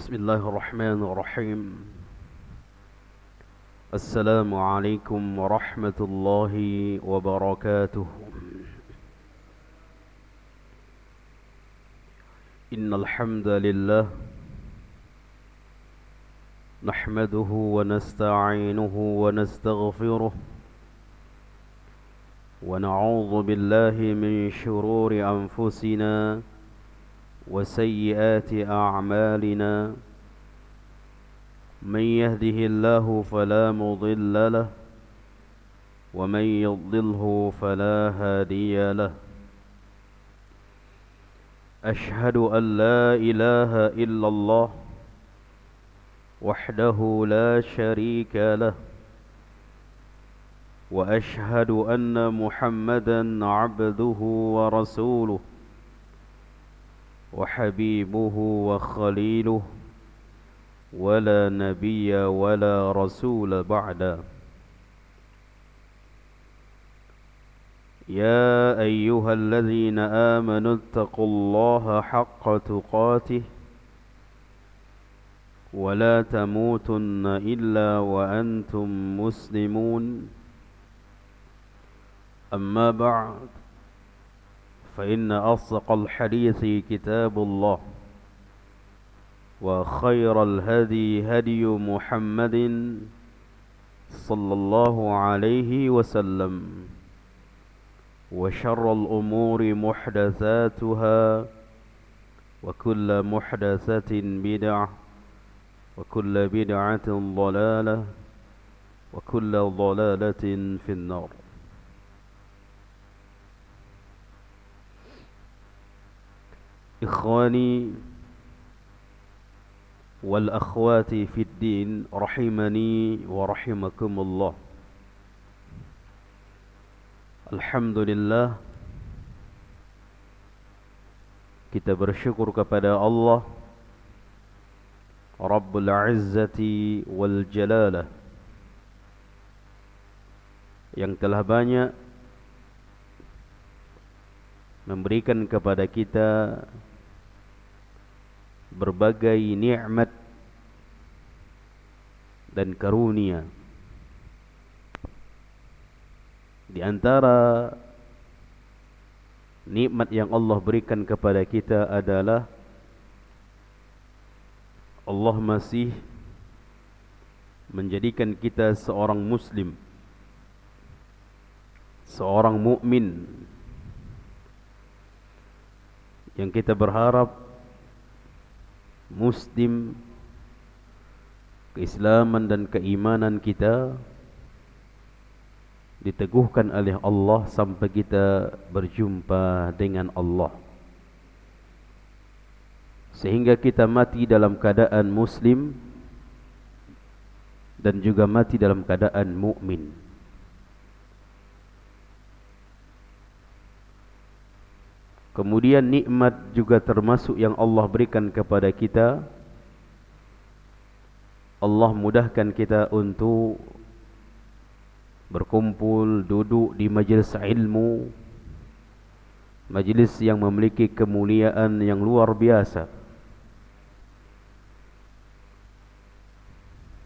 بسم الله الرحمن الرحيم. السلام عليكم ورحمة الله وبركاته. إن الحمد لله نحمده ونستعينه ونستغفره ونعوذ بالله من شرور أنفسنا وسيئات أعمالنا. من يهده الله فلا مضل له ومن يضلله فلا هادي له. أشهد أن لا إله إلا الله وحده لا شريك له، وأشهد أن محمدا عبده ورسوله وحبيبه وخليله، ولا نبي ولا رسول بعده. يا أيها الذين آمنوا اتقوا الله حق تقاته ولا تموتن إلا وأنتم مسلمون. أما بعد، فإن أصدق الحديث كتاب الله، وخير الهدي هدي محمد صلى الله عليه وسلم، وشر الأمور محدثاتها، وكل محدثة بدعة، وكل بدعة ضلالة، وكل ضلالة في النار. إخواني والأخوات في الدين رحمني ورحمكم الله. Alhamdulillah, kita bersyukur kepada Allah Rabbul Izzati wal Jalalah yang telah banyak memberikan kepada kita berbagai nikmat dan karunia. Di antara nikmat yang Allah berikan kepada kita adalah Allah masih menjadikan kita seorang muslim, seorang mukmin, yang kita berharap muslim, keislaman dan keimanan kita diteguhkan oleh Allah sampai kita berjumpa dengan Allah, sehingga kita mati dalam keadaan muslim dan juga mati dalam keadaan mukmin. Kemudian nikmat juga termasuk yang Allah berikan kepada kita. Allah mudahkan kita untuk berkumpul, duduk di majlis ilmu, majlis yang memiliki kemuliaan yang luar biasa.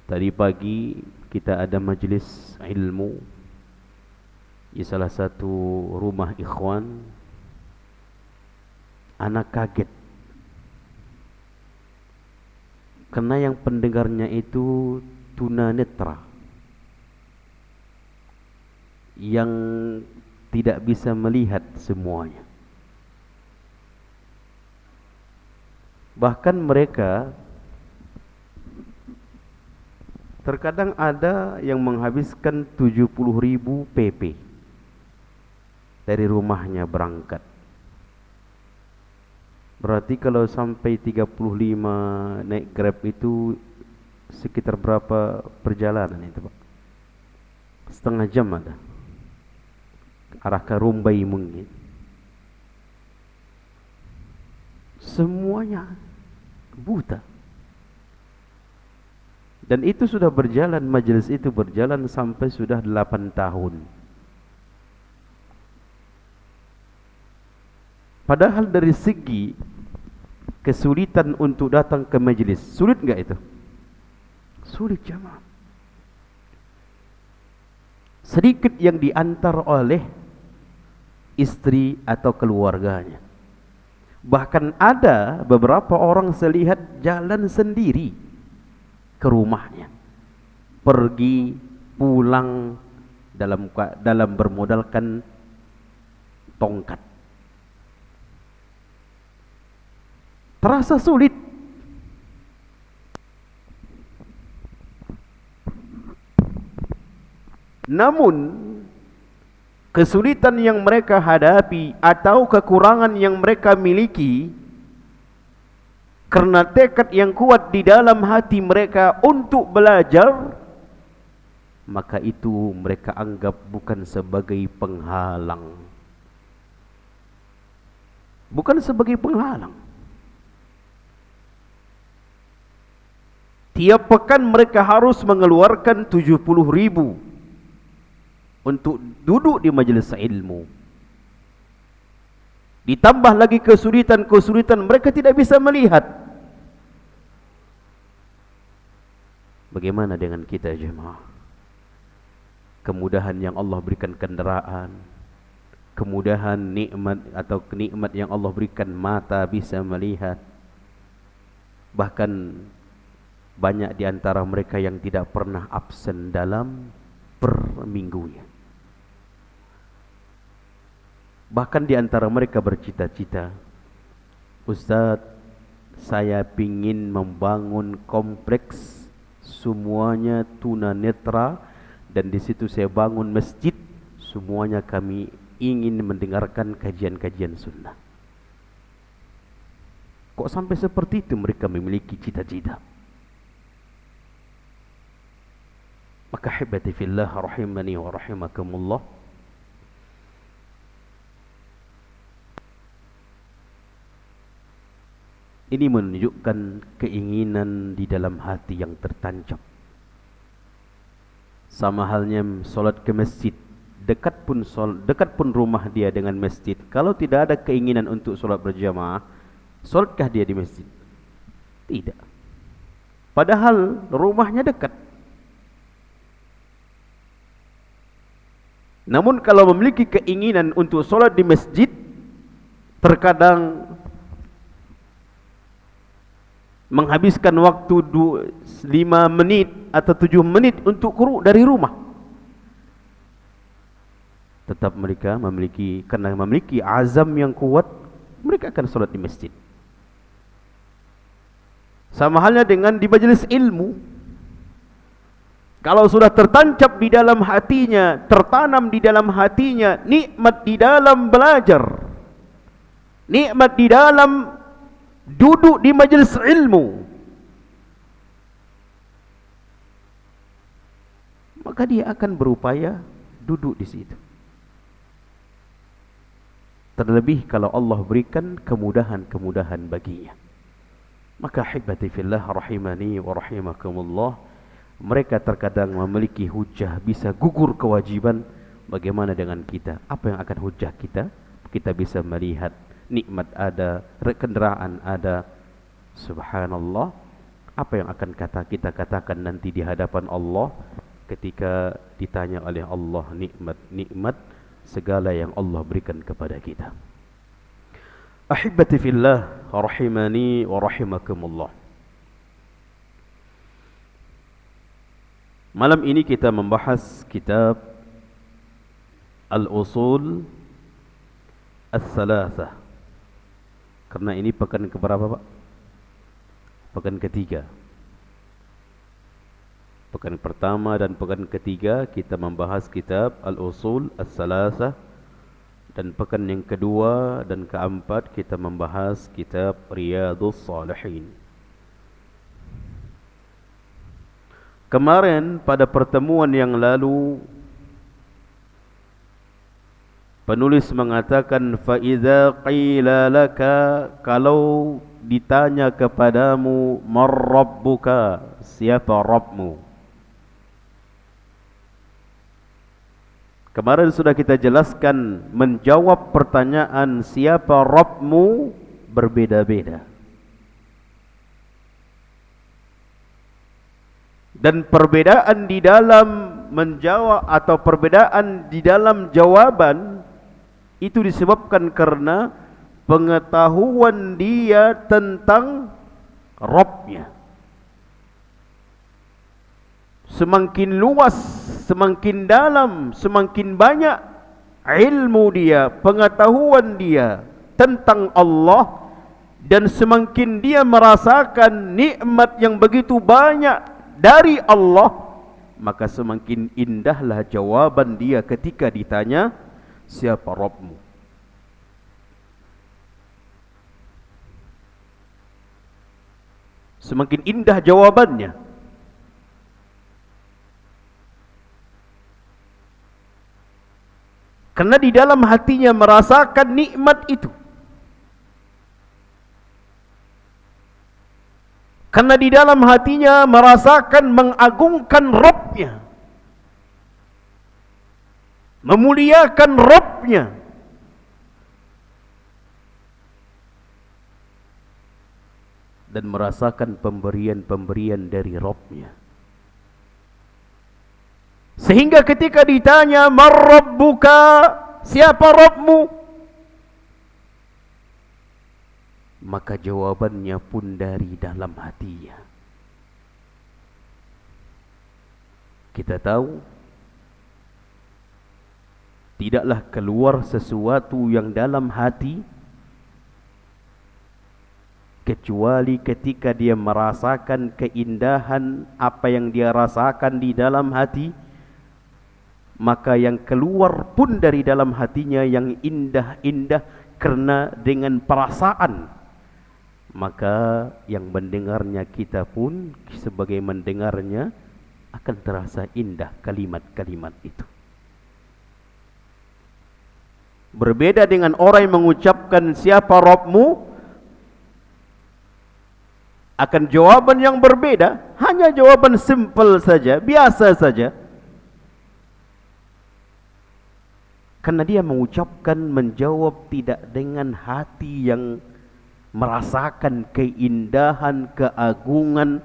Tadi pagi kita ada majlis ilmu di salah satu rumah ikhwan. Anak kaget karena yang pendengarnya itu tunanetra, yang tidak bisa melihat semuanya. Bahkan mereka terkadang ada yang menghabiskan 70.000 PP dari rumahnya berangkat. Berarti kalau sampai 35 naik Grab itu sekitar berapa perjalanan itu, Pak? Setengah jam ada. Arah ke Rumbai mungkin. Semuanya buta. Dan itu sudah berjalan, majelis itu berjalan sampai sudah 8 tahun. Padahal dari segi kesulitan untuk datang ke majelis. Sulit enggak itu? Sulit jemaah. Sedikit yang diantar oleh istri atau keluarganya. Bahkan ada beberapa orang saya lihat jalan sendiri ke rumahnya, pergi pulang dalam bermodalkan tongkat. Terasa sulit. Namun kesulitan yang mereka hadapi atau kekurangan yang mereka miliki, karena tekad yang kuat di dalam hati mereka untuk belajar, maka itu mereka anggap bukan sebagai penghalang. Bukan sebagai penghalang. Tiap pekan mereka harus mengeluarkan 70.000 untuk duduk di majelis ilmu. Ditambah lagi kesulitan-kesulitan, mereka tidak bisa melihat. Bagaimana dengan kita jemaah? Kemudahan yang Allah berikan kendaraan, kemudahan nikmat atau nikmat yang Allah berikan mata bisa melihat. Bahkan banyak di antara mereka yang tidak pernah absen dalam per minggunya. Bahkan di antara mereka bercita-cita, Ustaz, saya ingin membangun kompleks semuanya tunanetra, dan di situ saya bangun masjid, semuanya kami ingin mendengarkan kajian-kajian sunnah. Kok sampai seperti itu mereka memiliki cita-cita? Maka hibati fillah rahimani wa rahimakumullah, ini menunjukkan keinginan di dalam hati yang tertancap. Sama halnya solat ke masjid, dekat pun rumah dia dengan masjid. Kalau tidak ada keinginan untuk solat berjamaah, solatkah dia di masjid? Tidak. Padahal rumahnya dekat. Namun kalau memiliki keinginan untuk solat di masjid, terkadang menghabiskan waktu 5 menit atau 7 menit untuk dari rumah. Tetap mereka karena memiliki azam yang kuat, mereka akan solat di masjid. Sama halnya dengan di majelis ilmu. Kalau sudah tertancap di dalam hatinya, tertanam di dalam hatinya nikmat di dalam belajar, nikmat di dalam duduk di majelis ilmu, maka dia akan berupaya duduk di situ. Terlebih kalau Allah berikan kemudahan-kemudahan baginya. Maka hibati fillah rahimani wa rahimakumullah, mereka terkadang memiliki hujah, bisa gugur kewajiban. Bagaimana dengan kita? Apa yang akan hujah kita? Kita bisa melihat nikmat ada, kendaraan ada. Subhanallah, apa yang akan kita katakan nanti di hadapan Allah ketika ditanya oleh Allah nikmat-nikmat segala yang Allah berikan kepada kita. Ahibati fillah rahimani wa rahimakumullah. Malam ini kita membahas kitab Al-Usul As-Salasah. Karena ini pekan keberapa, Pak? Pekan ketiga. Pekan pertama dan pekan ketiga kita membahas kitab Al-Usul As-Salasah, dan pekan yang kedua dan keempat kita membahas kitab Riyadhus Shalihin. Kemarin pada pertemuan yang lalu penulis mengatakan, fa idza qila laka, kalau ditanya kepadamu, man rabbuka, siapa Rabbmu. Kemarin sudah kita jelaskan, menjawab pertanyaan siapa Rabbmu berbeda-beda. Dan perbedaan di dalam menjawab atau perbedaan di dalam jawaban itu disebabkan karena pengetahuan dia tentang Rabbnya. Semakin luas, semakin dalam, semakin banyak ilmu dia, pengetahuan dia tentang Allah, dan semakin dia merasakan nikmat yang begitu banyak dari Allah, maka semakin indahlah jawaban dia ketika ditanya, siapa Rabbmu? Semakin indah jawabannya. Karena di dalam hatinya merasakan nikmat itu. Karena di dalam hatinya merasakan mengagungkan Rabbnya, memuliakan Rabbnya. Dan merasakan pemberian-pemberian dari Rabbnya. Sehingga ketika ditanya, "Man Rabbuka?" Siapa Rabbmu? Maka jawabannya pun dari dalam hatinya. Kita tahu tidaklah keluar sesuatu yang dalam hati kecuali ketika dia merasakan keindahan apa yang dia rasakan di dalam hati. Maka yang keluar pun dari dalam hatinya yang indah-indah karena dengan perasaan. Maka yang mendengarnya kita pun sebagai mendengarnya akan terasa indah kalimat-kalimat itu. Berbeda dengan orang yang mengucapkan siapa Rabbmu, akan jawaban yang berbeda, hanya jawaban simple saja, biasa saja. Karena dia mengucapkan, menjawab tidak dengan hati yang merasakan keindahan, keagungan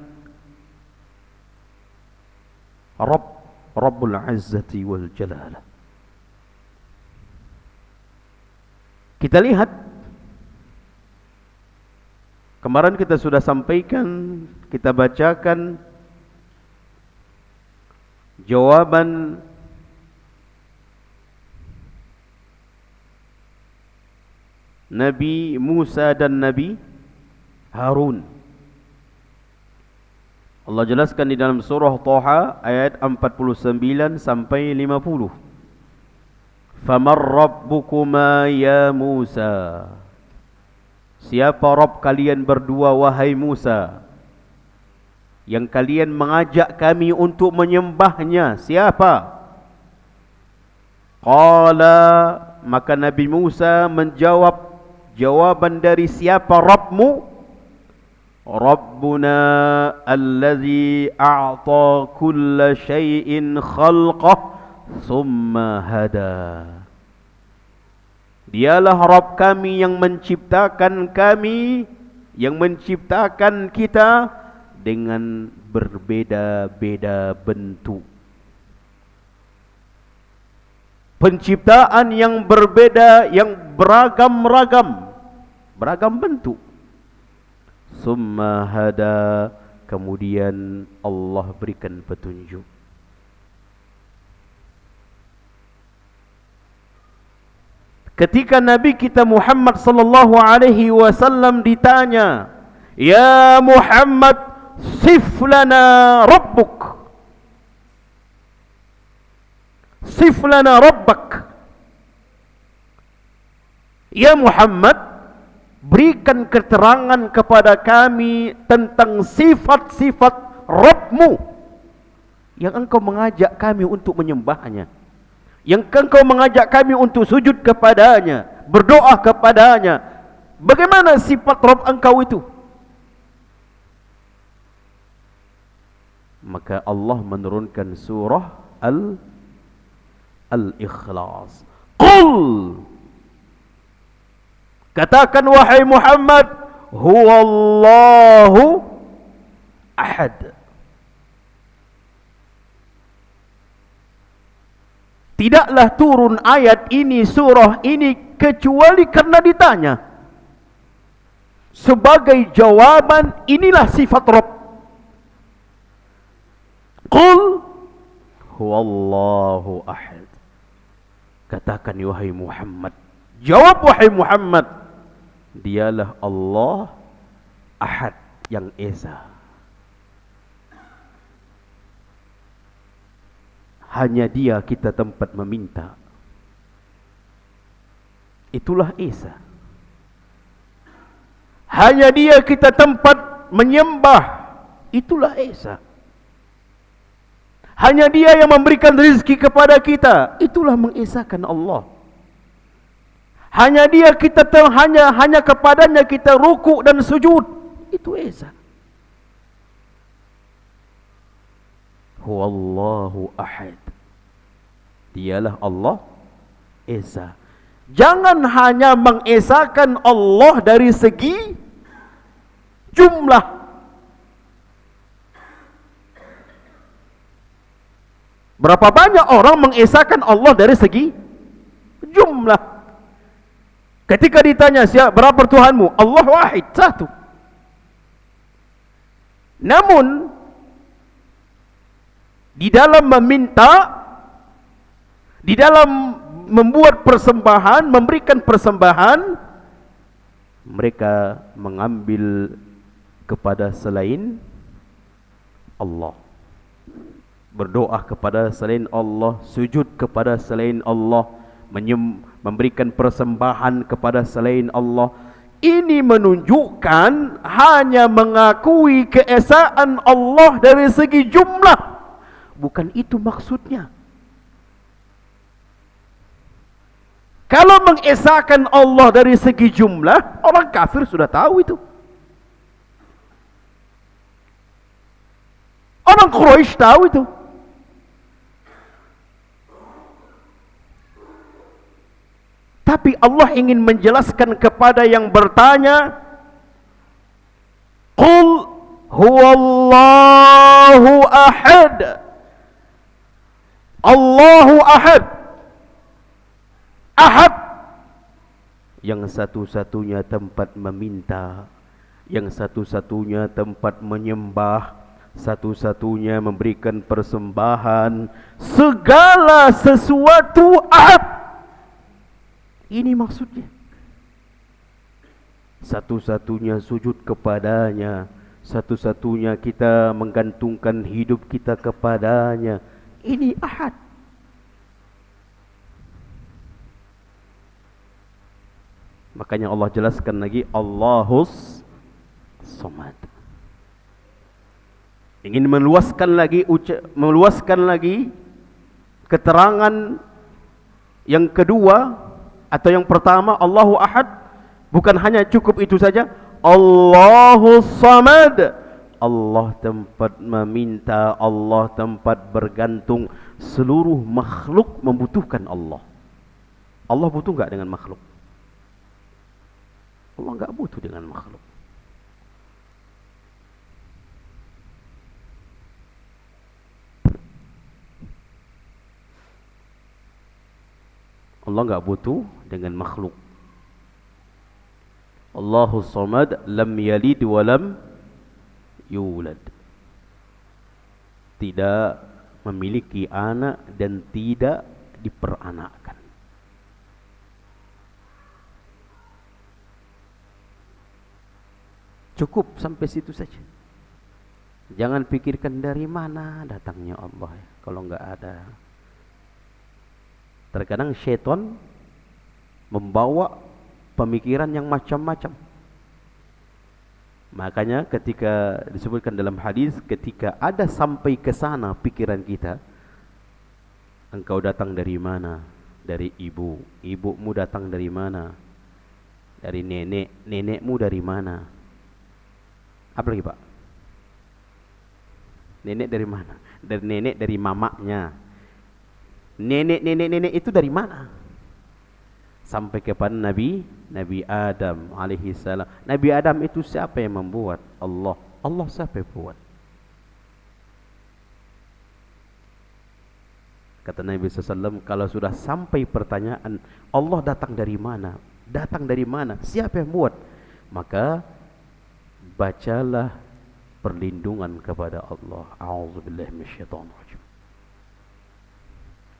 Rabbul Izzati wal Jalalah. Kita lihat, kemarin kita sudah sampaikan, kita bacakan jawaban Nabi Musa dan Nabi Harun. Allah jelaskan di dalam surah Thaha ayat 49 sampai 50. Famar rabbukuma ya Musa? Siapa Rabb kalian berdua wahai Musa? Yang kalian mengajak kami untuk menyembahnya, siapa? Qala, maka Nabi Musa menjawab jawaban dari siapa Rabbmu? Rabbuna allazi a'ta kulla syai'in khalqah thumma hada. Dialah Rabb kami yang menciptakan kami, yang menciptakan kita dengan berbeda-beda bentuk. Penciptaan yang berbeda, yang beragam-ragam, beragam bentuk. Summa hada, kemudian Allah berikan petunjuk. Ketika Nabi kita Muhammad sallallahu alaihi wasallam ditanya, "Ya Muhammad, sif lana rabbuk." Sif lana rabbak. Ya Muhammad, berikan keterangan kepada kami tentang sifat-sifat Rabbmu yang engkau mengajak kami untuk menyembahnya, yang engkau mengajak kami untuk sujud kepadanya, berdoa kepadanya. Bagaimana sifat Rabb engkau itu? Maka Allah menurunkan surah Al-Ikhlas. Qul, katakan wahai Muhammad, huwallahu ahad. Tidaklah turun ayat ini, surah ini, kecuali karena ditanya. Sebagai jawaban, inilah sifat Rabb. Qul huwallahu ahad. Katakan wahai Muhammad, jawab wahai Muhammad, dialah Allah Ahad, yang Esa. Hanya Dia kita tempat meminta. Itulah Esa. Hanya Dia kita tempat menyembah. Itulah Esa. Hanya Dia yang memberikan rezeki kepada kita. Itulah mengesakan Allah. Hanya Dia kita hanya kepadanya kita rukuk dan sujud. Itu Esa. Huwallahu ahad. Dialah Allah Esa. Jangan hanya mengesakan Allah dari segi jumlah. Berapa banyak orang mengesakan Allah dari segi jumlah. Ketika ditanya berapa Tuhanmu? Allah wahid, satu. Namun di dalam meminta, di dalam membuat persembahan, memberikan persembahan, mereka mengambil kepada selain Allah, berdoa kepada selain Allah, sujud kepada selain Allah, memberikan persembahan kepada selain Allah. Ini menunjukkan hanya mengakui keesaan Allah dari segi jumlah. Bukan itu maksudnya. Kalau mengesahkan Allah dari segi jumlah, orang kafir sudah tahu itu. Orang Quraisy tahu itu. Tapi Allah ingin menjelaskan kepada yang bertanya, Qul huwallahu ahad. Allahu ahad. Ahad, yang satu-satunya tempat meminta, yang satu-satunya tempat menyembah, satu-satunya memberikan persembahan, segala sesuatu ahad. Ini maksudnya. Satu-satunya sujud kepadanya, satu-satunya kita menggantungkan hidup kita kepadanya. Ini ahad. Makanya Allah jelaskan lagi, Allahus Samad. Ingin meluaskan lagi keterangan yang kedua atau yang pertama, Allahu Ahad. Bukan hanya cukup itu saja, Allahus Samad. Allah tempat meminta, Allah tempat bergantung. Seluruh makhluk membutuhkan Allah. Allah butuh enggak dengan makhluk? Allah enggak butuh dengan makhluk. Allah enggak butuh dengan makhluk. Allahus Samad, lam yalid wa lam yulad. Tidak memiliki anak dan tidak diperanakkan. Cukup sampai situ saja. Jangan pikirkan dari mana datangnya Allah ya, kalau enggak ada. Terkadang syaitan membawa pemikiran yang macam-macam. Makanya ketika disebutkan dalam hadis, ketika ada sampai ke sana pikiran kita, engkau datang dari mana? Dari ibu. Ibumu datang dari mana? Dari nenek. Nenekmu dari mana? Apa lagi Pak? Nenek dari mana? Dari nenek, dari mamaknya. Nenek itu dari mana? Sampai kepada Nabi Adam alaihi salam. Nabi Adam itu siapa yang membuat? Allah. Allah siapa yang buat? Kata Nabi SAW, kalau sudah sampai pertanyaan Allah datang dari mana? Datang dari mana? Siapa yang buat? Maka bacalah perlindungan kepada Allah. A'udzubillahi minasyaitonirrajim.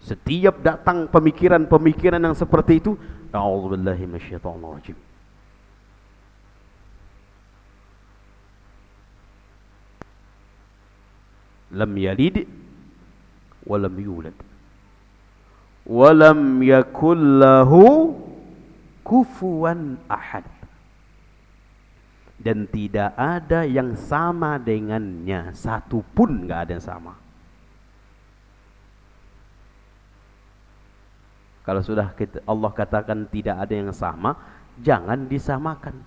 Setiap datang pemikiran-pemikiran yang seperti itu, a'udzubillahi minasyaitonirrajim. Lam yalid wa lam yulad wa lam yakul lahu kufuwan ahad. Dan tidak ada yang sama dengannya, satu pun enggak ada yang sama. Kalau sudah Allah katakan tidak ada yang sama, jangan disamakan.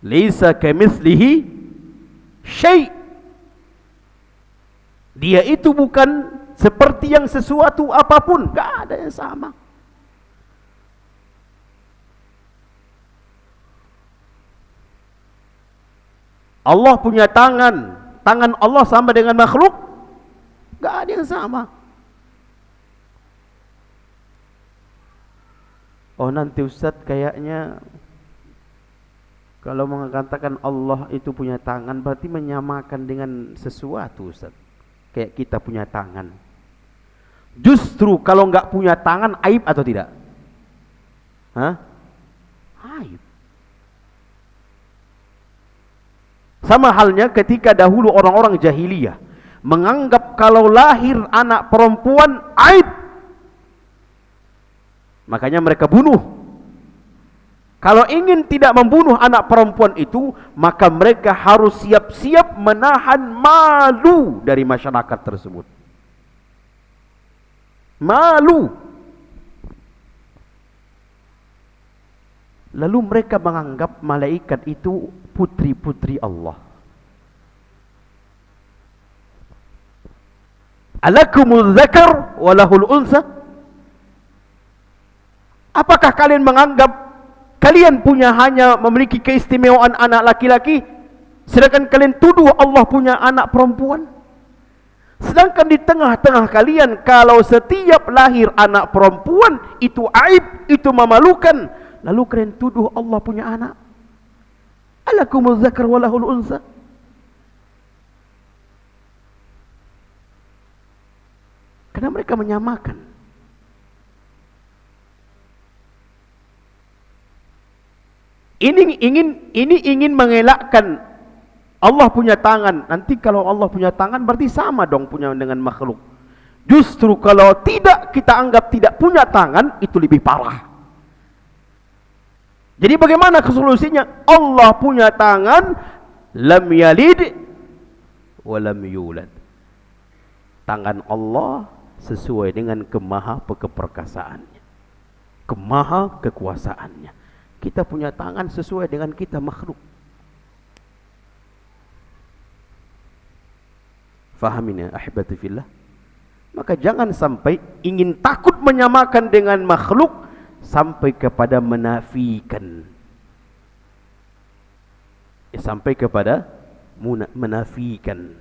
Laisa kamitslihi syai'. Dia itu bukan seperti yang sesuatu apapun, enggak ada yang sama. Allah punya tangan, tangan Allah sama dengan makhluk? Enggak ada yang sama. Oh, nanti Ustaz kayaknya kalau mengatakan Allah itu punya tangan berarti menyamakan dengan sesuatu, Ustaz. Kayak kita punya tangan. Justru kalau enggak punya tangan aib atau tidak? Hah? Aib. Sama halnya ketika dahulu orang-orang jahiliyah menganggap kalau lahir anak perempuan aib, makanya mereka bunuh. Kalau ingin tidak membunuh anak perempuan itu, maka mereka harus siap-siap menahan malu dari masyarakat tersebut. Malu. Lalu mereka menganggap malaikat itu putri-putri Allah. Alakumul dzakar wa lahul unsa? Apakah kalian menganggap kalian punya hanya memiliki keistimewaan anak laki-laki, sedangkan kalian tuduh Allah punya anak perempuan? Sedangkan di tengah-tengah kalian, kalau setiap lahir anak perempuan itu aib, itu memalukan, lalu kalian tuduh Allah punya anak. Alakumul dzakar wa lahul unsa? Karena mereka menyamakan. Ini ingin mengelakkan Allah punya tangan. Nanti kalau Allah punya tangan berarti sama dong punya dengan makhluk. Justru kalau tidak kita anggap tidak punya tangan, itu lebih parah. Jadi bagaimana solusinya? Allah punya tangan, lam yalid wa lam yulad. Tangan Allah sesuai dengan kemaha keperkasaannya, kemaha kekuasaannya. Kita punya tangan sesuai dengan kita makhluk. Fahamin ya ahibati fillah. Maka jangan sampai ingin takut menyamakan dengan makhluk sampai kepada menafikan. Sampai kepada menafikan.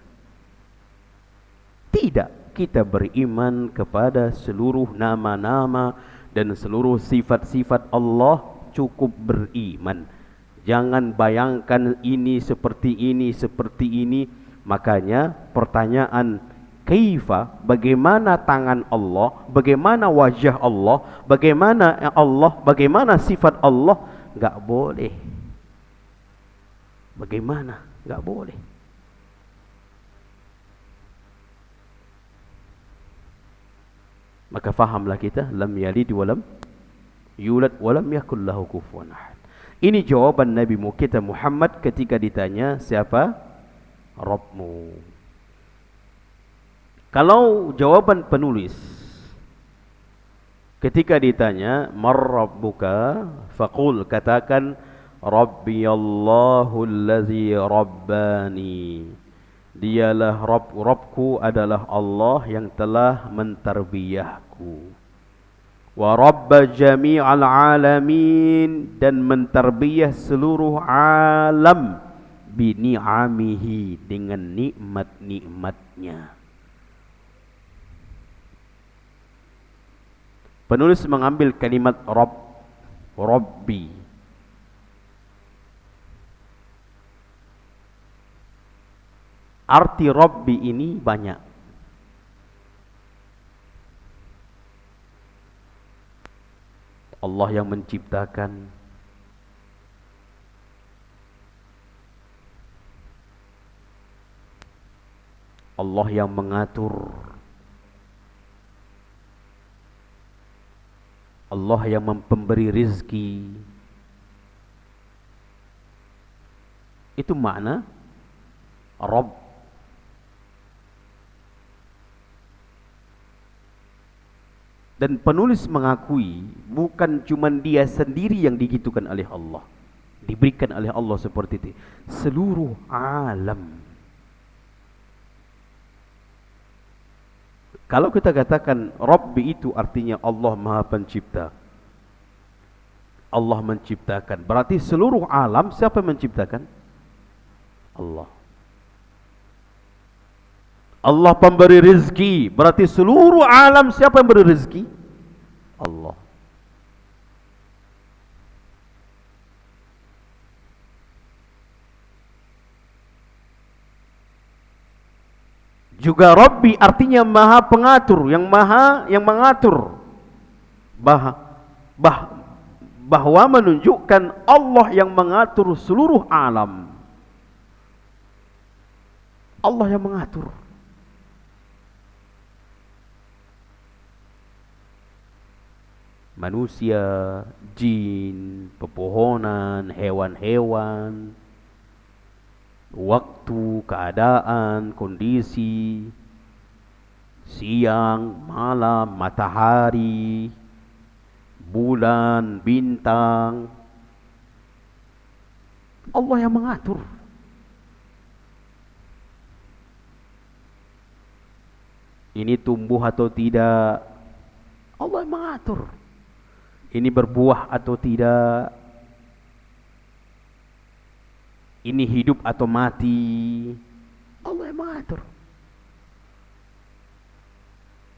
Tidak, kita beriman kepada seluruh nama-nama dan seluruh sifat-sifat Allah, cukup beriman. Jangan bayangkan ini seperti ini, seperti ini. Makanya pertanyaan kaifa, bagaimana tangan Allah, bagaimana wajah Allah, bagaimana sifat Allah, enggak boleh. Bagaimana? Enggak boleh. Maka fahamlah kita, lam yalid wa lam yulad wa lam yakul lahu kufuwan ahad. Ini jawaban Nabi kita Muhammad ketika ditanya siapa Rabbmu. Kalau jawaban penulis ketika ditanya mar rabbuka, faqul, katakan Rabbi Allahu allazi rabbani. Dialah Rabbku adalah Allah yang telah mentarbiyahku. Wa rabba jami'al alamin, dan mentarbiyah seluruh alam bini'amihi, dengan nikmat-nikmatnya. Penulis mengambil kalimat Rabb, Rabbi. Arti Rabbi ini banyak. Allah yang menciptakan, Allah yang mengatur, Allah yang memberi rizki. Itu makna Rabb. Dan penulis mengakui bukan cuma dia sendiri yang digitukan oleh Allah, diberikan oleh Allah seperti itu, seluruh alam. Kalau kita katakan Rabbi itu artinya Allah Maha Pencipta, Allah menciptakan, berarti seluruh alam siapa yang menciptakan? Allah. Allah pemberi rezeki, berarti seluruh alam siapa yang beri rezeki? Allah. Juga Rabbi artinya Maha Pengatur, yang mengatur. Bahwa menunjukkan Allah yang mengatur seluruh alam. Allah yang mengatur. Manusia, jin, pepohonan, hewan-hewan, waktu, keadaan, kondisi, siang, malam, matahari, bulan, bintang. Allah yang mengatur. Ini tumbuh atau tidak, Allah yang mengatur. Ini berbuah atau tidak, ini hidup atau mati, Allah yang mengatur.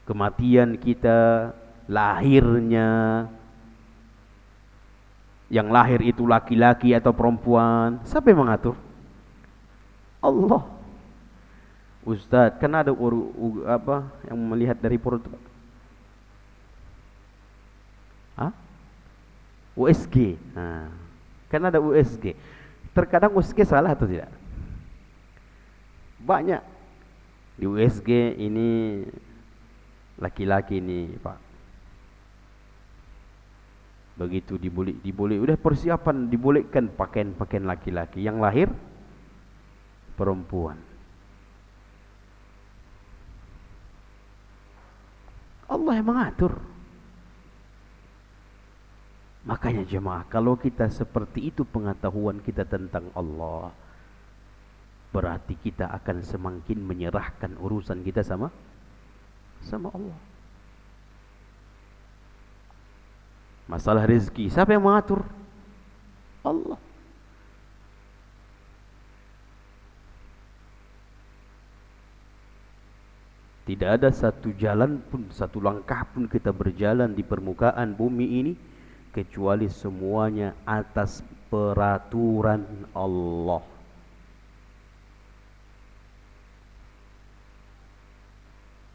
Kematian kita, lahirnya, yang lahir itu laki-laki atau perempuan, siapa yang mengatur? Allah. Ustaz, kan ada yang melihat dari perut? USG. Nah, kan ada USG. Terkadang USG salah atau tidak? Banyak di USG ini laki-laki ini, Pak. Begitu diboleh, udah persiapan dibolehkan pakaian laki-laki, yang lahir perempuan. Allah yang mengatur. Makanya jemaah, kalau kita seperti itu pengetahuan kita tentang Allah, berarti kita akan semakin menyerahkan urusan kita sama Allah. Masalah rezeki, siapa yang mengatur? Allah. Tidak ada satu jalan pun, satu langkah pun kita berjalan di permukaan bumi ini kecuali semuanya atas peraturan Allah.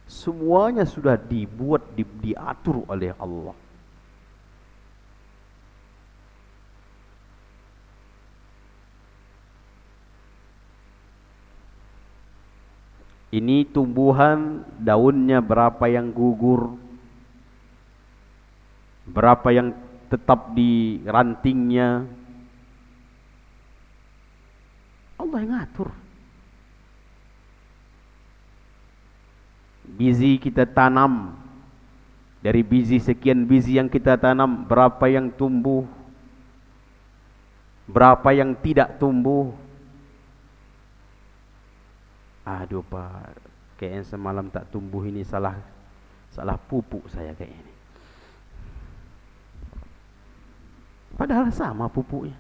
Semuanya sudah dibuat, diatur oleh Allah. Ini tumbuhan, daunnya berapa yang gugur, berapa yang tetap di rantingnya, Allah yang ngatur. Biji kita tanam, dari biji sekian biji yang kita tanam, berapa yang tumbuh, berapa yang tidak tumbuh. Aduh Pak, kayaknya semalam tak tumbuh ini, salah pupuk saya kayaknya. Padahal sama pupuknya.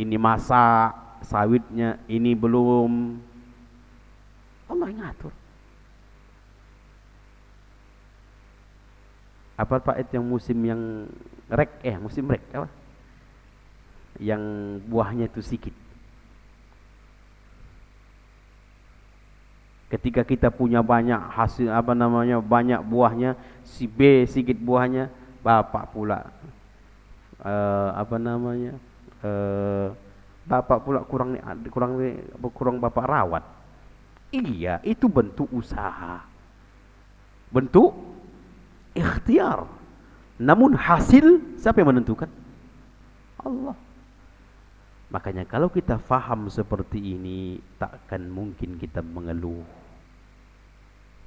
ini masak sawitnya, ini belum. Allah yang ngatur. Apa Pak itu yang musim yang musim rek apa? Yang buahnya itu sedikit. Ketika kita punya banyak hasil banyak buahnya, si B sedikit buahnya, bapak pula bapak pula kurang bapak rawat. Iya, itu bentuk usaha, bentuk ikhtiar. Namun hasil siapa yang menentukan? Allah. Makanya kalau kita faham seperti ini, takkan mungkin kita mengeluh,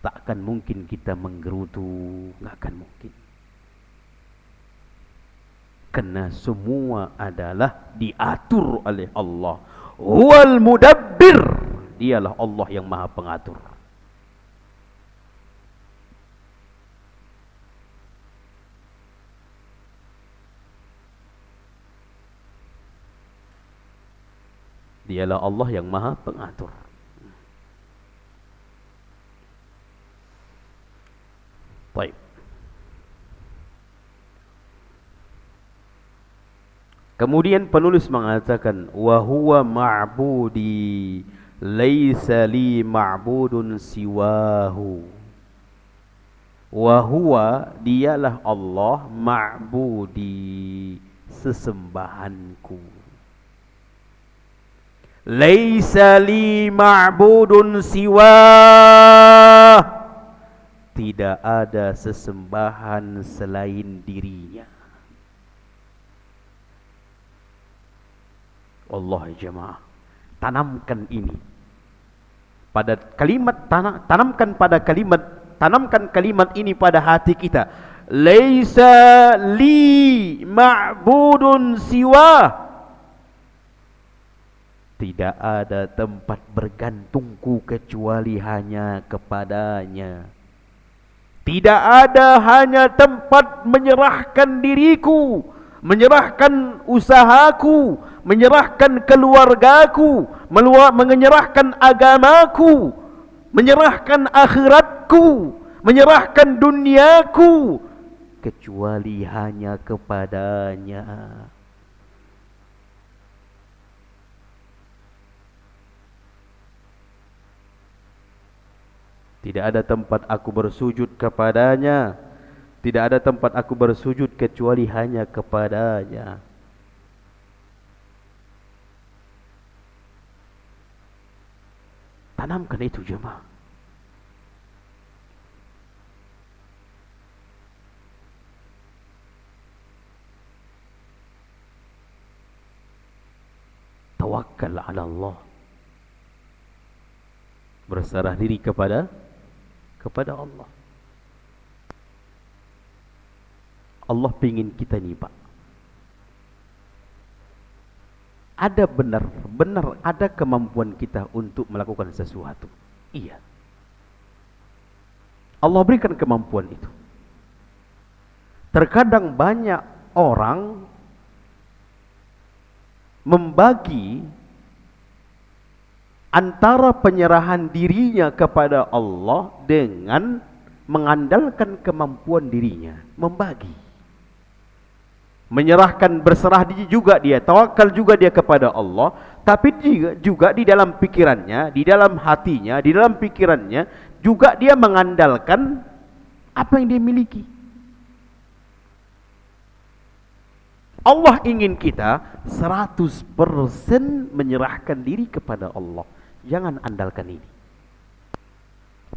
takkan mungkin kita menggerutu, nggak akan mungkin. Karena semua adalah diatur oleh Allah. Huwal mudabbir, dialah Allah yang maha pengatur. Dialah Allah yang maha pengatur. Baik. Kemudian penulis mengatakan, wa huwa ma'budi laisa li ma'budun siwahu. Wa huwa, dialah Allah, ma'budi, sesembahanku. Laisa li ma'budun siwah, tidak ada sesembahan selain dirinya. Allah jemaah, tanamkan ini pada kalimat, tanamkan kalimat ini pada hati kita. Laisa li ma'budun siwah, tidak ada tempat bergantungku kecuali hanya kepadanya. Tidak ada hanya tempat menyerahkan diriku, menyerahkan usahaku, menyerahkan keluargaku, menyerahkan agamaku, menyerahkan akhiratku, menyerahkan duniaku, kecuali hanya kepadanya. Tidak ada tempat aku bersujud kepadanya, tidak ada tempat aku bersujud kecuali hanya kepadanya. Tanamkan itu jemaah. Tawakkal ala Allah. Berserah diri kepada Allah. Allah pingin kita nih Pak, ada benar ada kemampuan kita untuk melakukan sesuatu. Iya, Allah berikan kemampuan itu. Terkadang banyak orang membagi antara penyerahan dirinya kepada Allah dengan mengandalkan kemampuan dirinya, membagi. Menyerahkan, berserah diri juga dia, tawakal juga dia kepada Allah, tapi juga di dalam pikirannya, di dalam hatinya, di dalam pikirannya juga dia mengandalkan apa yang dia miliki. Allah ingin kita 100% menyerahkan diri kepada Allah. Jangan andalkan ini.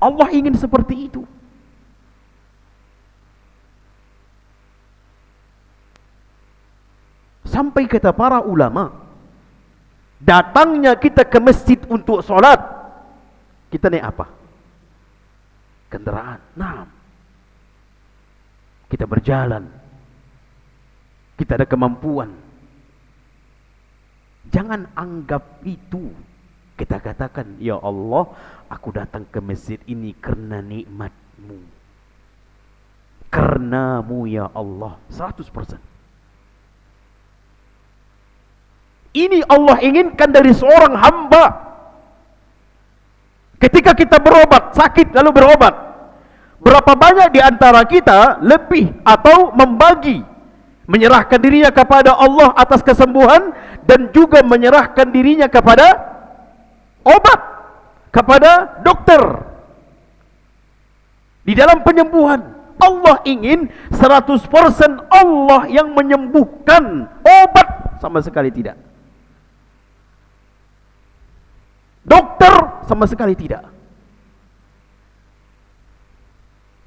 Allah ingin seperti itu. Sampai kata para ulama, datangnya kita ke masjid untuk sholat, kita naik apa? Kendaraan. Nah, kita berjalan, kita ada kemampuan. Jangan anggap itu. Kita katakan, ya Allah, aku datang ke masjid ini karena nikmat-Mu. Karenamu ya Allah, 100%. Ini Allah inginkan dari seorang hamba. Ketika kita berobat, sakit lalu berobat, berapa banyak di antara kita lebih atau membagi, menyerahkan dirinya kepada Allah atas kesembuhan dan juga menyerahkan dirinya kepada obat, kepada dokter. Di dalam penyembuhan Allah ingin 100% Allah yang menyembuhkan, obat sama sekali tidak. Dokter sama sekali tidak.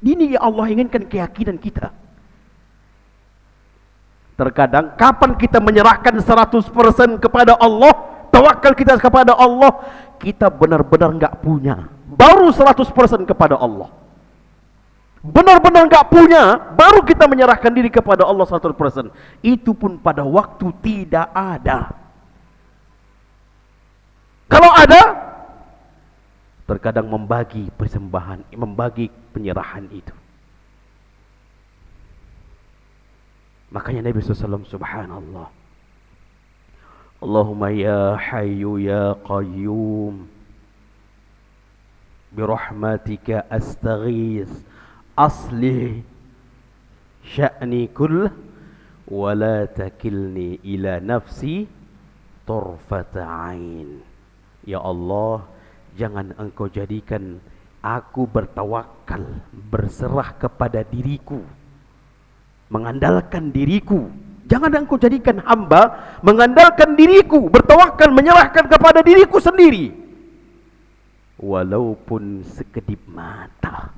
Ini yang Allah inginkan keyakinan kita. Terkadang kapan kita menyerahkan 100% kepada Allah, tawakal kita kepada Allah, kita benar-benar enggak punya. Baru 100% kepada Allah. Benar-benar enggak punya, baru kita menyerahkan diri kepada Allah 100%. Itu pun pada waktu tidak ada. Kalau ada, terkadang membagi persembahan, membagi penyerahan itu. Makanya Nabi SAW, subhanallah, Allahumma ya hayyu ya qayyum birahmatika astaghis aslih sya'ni kull wa la takilni ila nafsi tarfata ain. Ya Allah, jangan engkau jadikan aku bertawakal, berserah kepada diriku, mengandalkan diriku. Jangan engkau jadikan hamba mengandalkan diriku, bertawakal, menyerahkan kepada diriku sendiri, walaupun sekedip mata.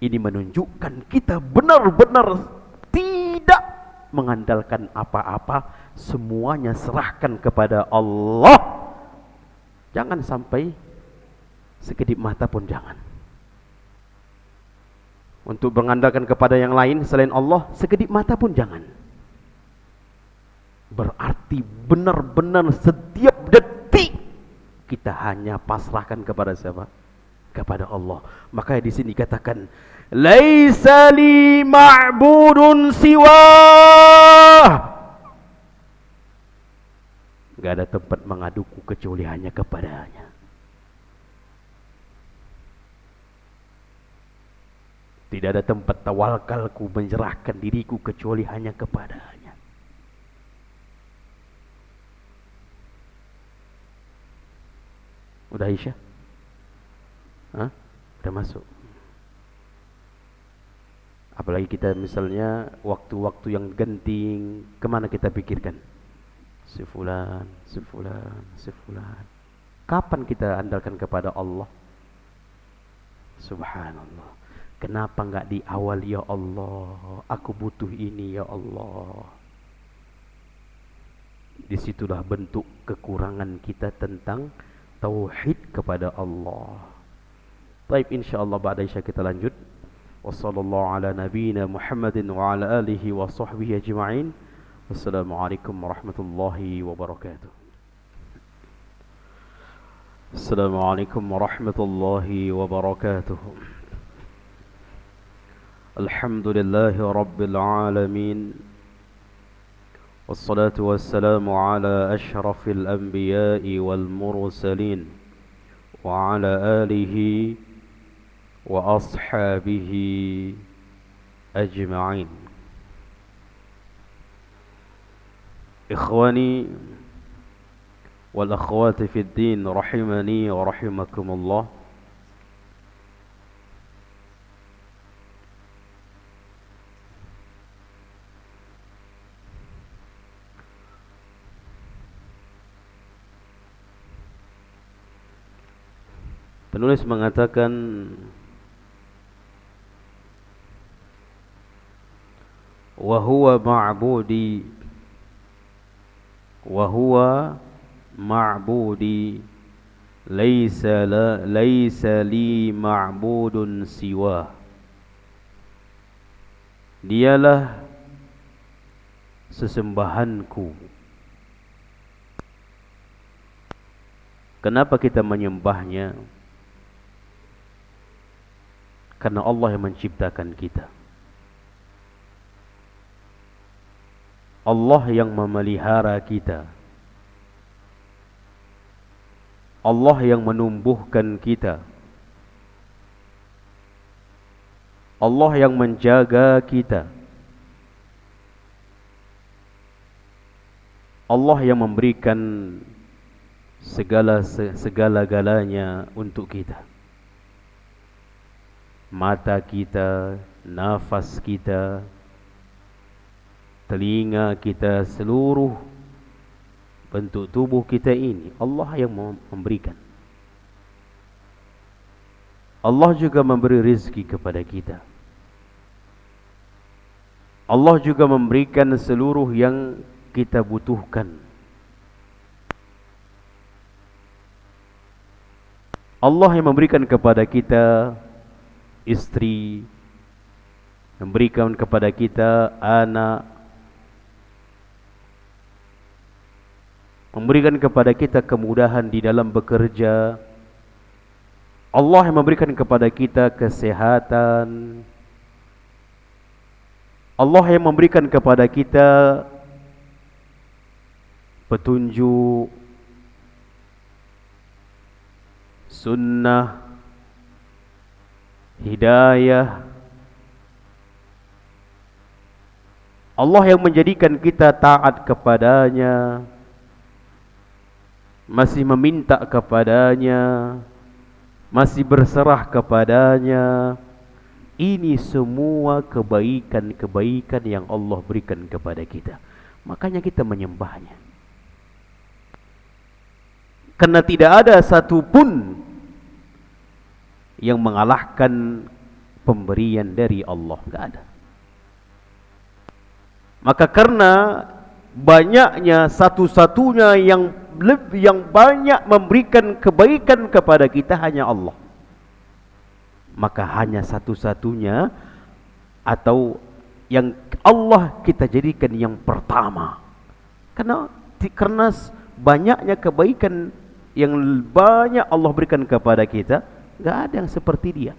Ini menunjukkan kita benar-benar tidak mengandalkan apa-apa, semuanya serahkan kepada Allah. Jangan sampai sekedip mata pun jangan. Untuk mengandalkan kepada yang lain selain Allah, sekedip mata pun jangan. Berarti benar-benar setiap detik kita hanya pasrahkan kepada siapa? Kepada Allah. Makanya di sini katakan, laisa li ma'budun siwah. Gak ada tempat mengaduku kecuali hanya kepadanya. Tidak ada tempat tawalkalku, menyerahkan diriku kecuali hanya kepadanya. Udah Aisyah? Hah? Udah masuk. Apalagi kita misalnya waktu-waktu yang genting, kemana kita pikirkan? Si fulan, si fulan, si fulan. Kapan kita andalkan kepada Allah? Subhanallah. Kenapa enggak di awal, ya Allah, aku butuh ini ya Allah. Disitulah bentuk kekurangan kita tentang tauhid kepada Allah. Baik, insyaallah ba'da isya kita lanjut. Wassallallahu ala nabiyyina Muhammadin wa ala alihi wa sahbihi ajma'in. Wassalamualaikum warahmatullahi wabarakatuh. Assalamualaikum warahmatullahi wabarakatuh. Alhamdulillahi rabbil alamin. Wassalatu wassalamu ala ashrafil anbiya'i wal mursalin wa ala alihi wa ashabihi ajma'in. Ikhwani wal akhwati fid din, rahimani wa rahimakumullah. Penulis mengatakan, wa huwa ma'budi وهو معبودي ليس لي معبود سواه. Dialah sesembahanku. Kenapa kita menyembahnya? Karena Allah yang menciptakan kita. Allah yang memelihara kita, Allah yang menumbuhkan kita, Allah yang menjaga kita, Allah yang memberikan segala-galanya untuk kita. Mata kita, nafas kita, telinga kita, seluruh bentuk tubuh kita ini Allah yang memberikan. Allah juga memberi rezeki kepada kita. Allah juga memberikan seluruh yang kita butuhkan. Allah yang memberikan kepada kita istri, memberikan kepada kita anak, memberikan kepada kita kemudahan di dalam bekerja. Allah yang memberikan kepada kita kesehatan. Allah yang memberikan kepada kita petunjuk, sunnah, hidayah. Allah yang menjadikan kita taat kepadanya, masih meminta kepadanya, masih berserah kepadanya. Ini semua kebaikan-kebaikan yang Allah berikan kepada kita. Makanya kita menyembahnya. Karena tidak ada satupun yang mengalahkan pemberian dari Allah. Tidak ada. Maka karena banyaknya, satu-satunya yang banyak memberikan kebaikan kepada kita hanya Allah, maka hanya satu-satunya atau yang Allah kita jadikan yang pertama. Karena banyaknya kebaikan yang banyak Allah berikan kepada kita, enggak ada yang seperti dia.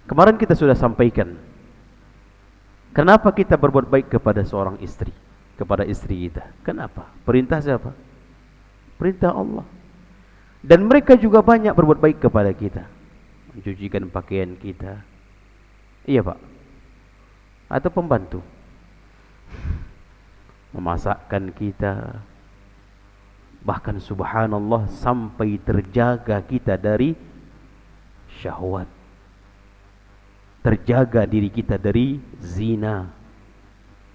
Kemarin kita sudah sampaikan kenapa kita berbuat baik kepada seorang istri, kepada istri kita. Kenapa? Perintah siapa? Perintah Allah. Dan mereka juga banyak berbuat baik kepada kita, mencucikan pakaian kita. Iya Pak. Atau pembantu, memasakkan kita. Bahkan subhanallah sampai terjaga kita dari syahwat, terjaga diri kita dari zina.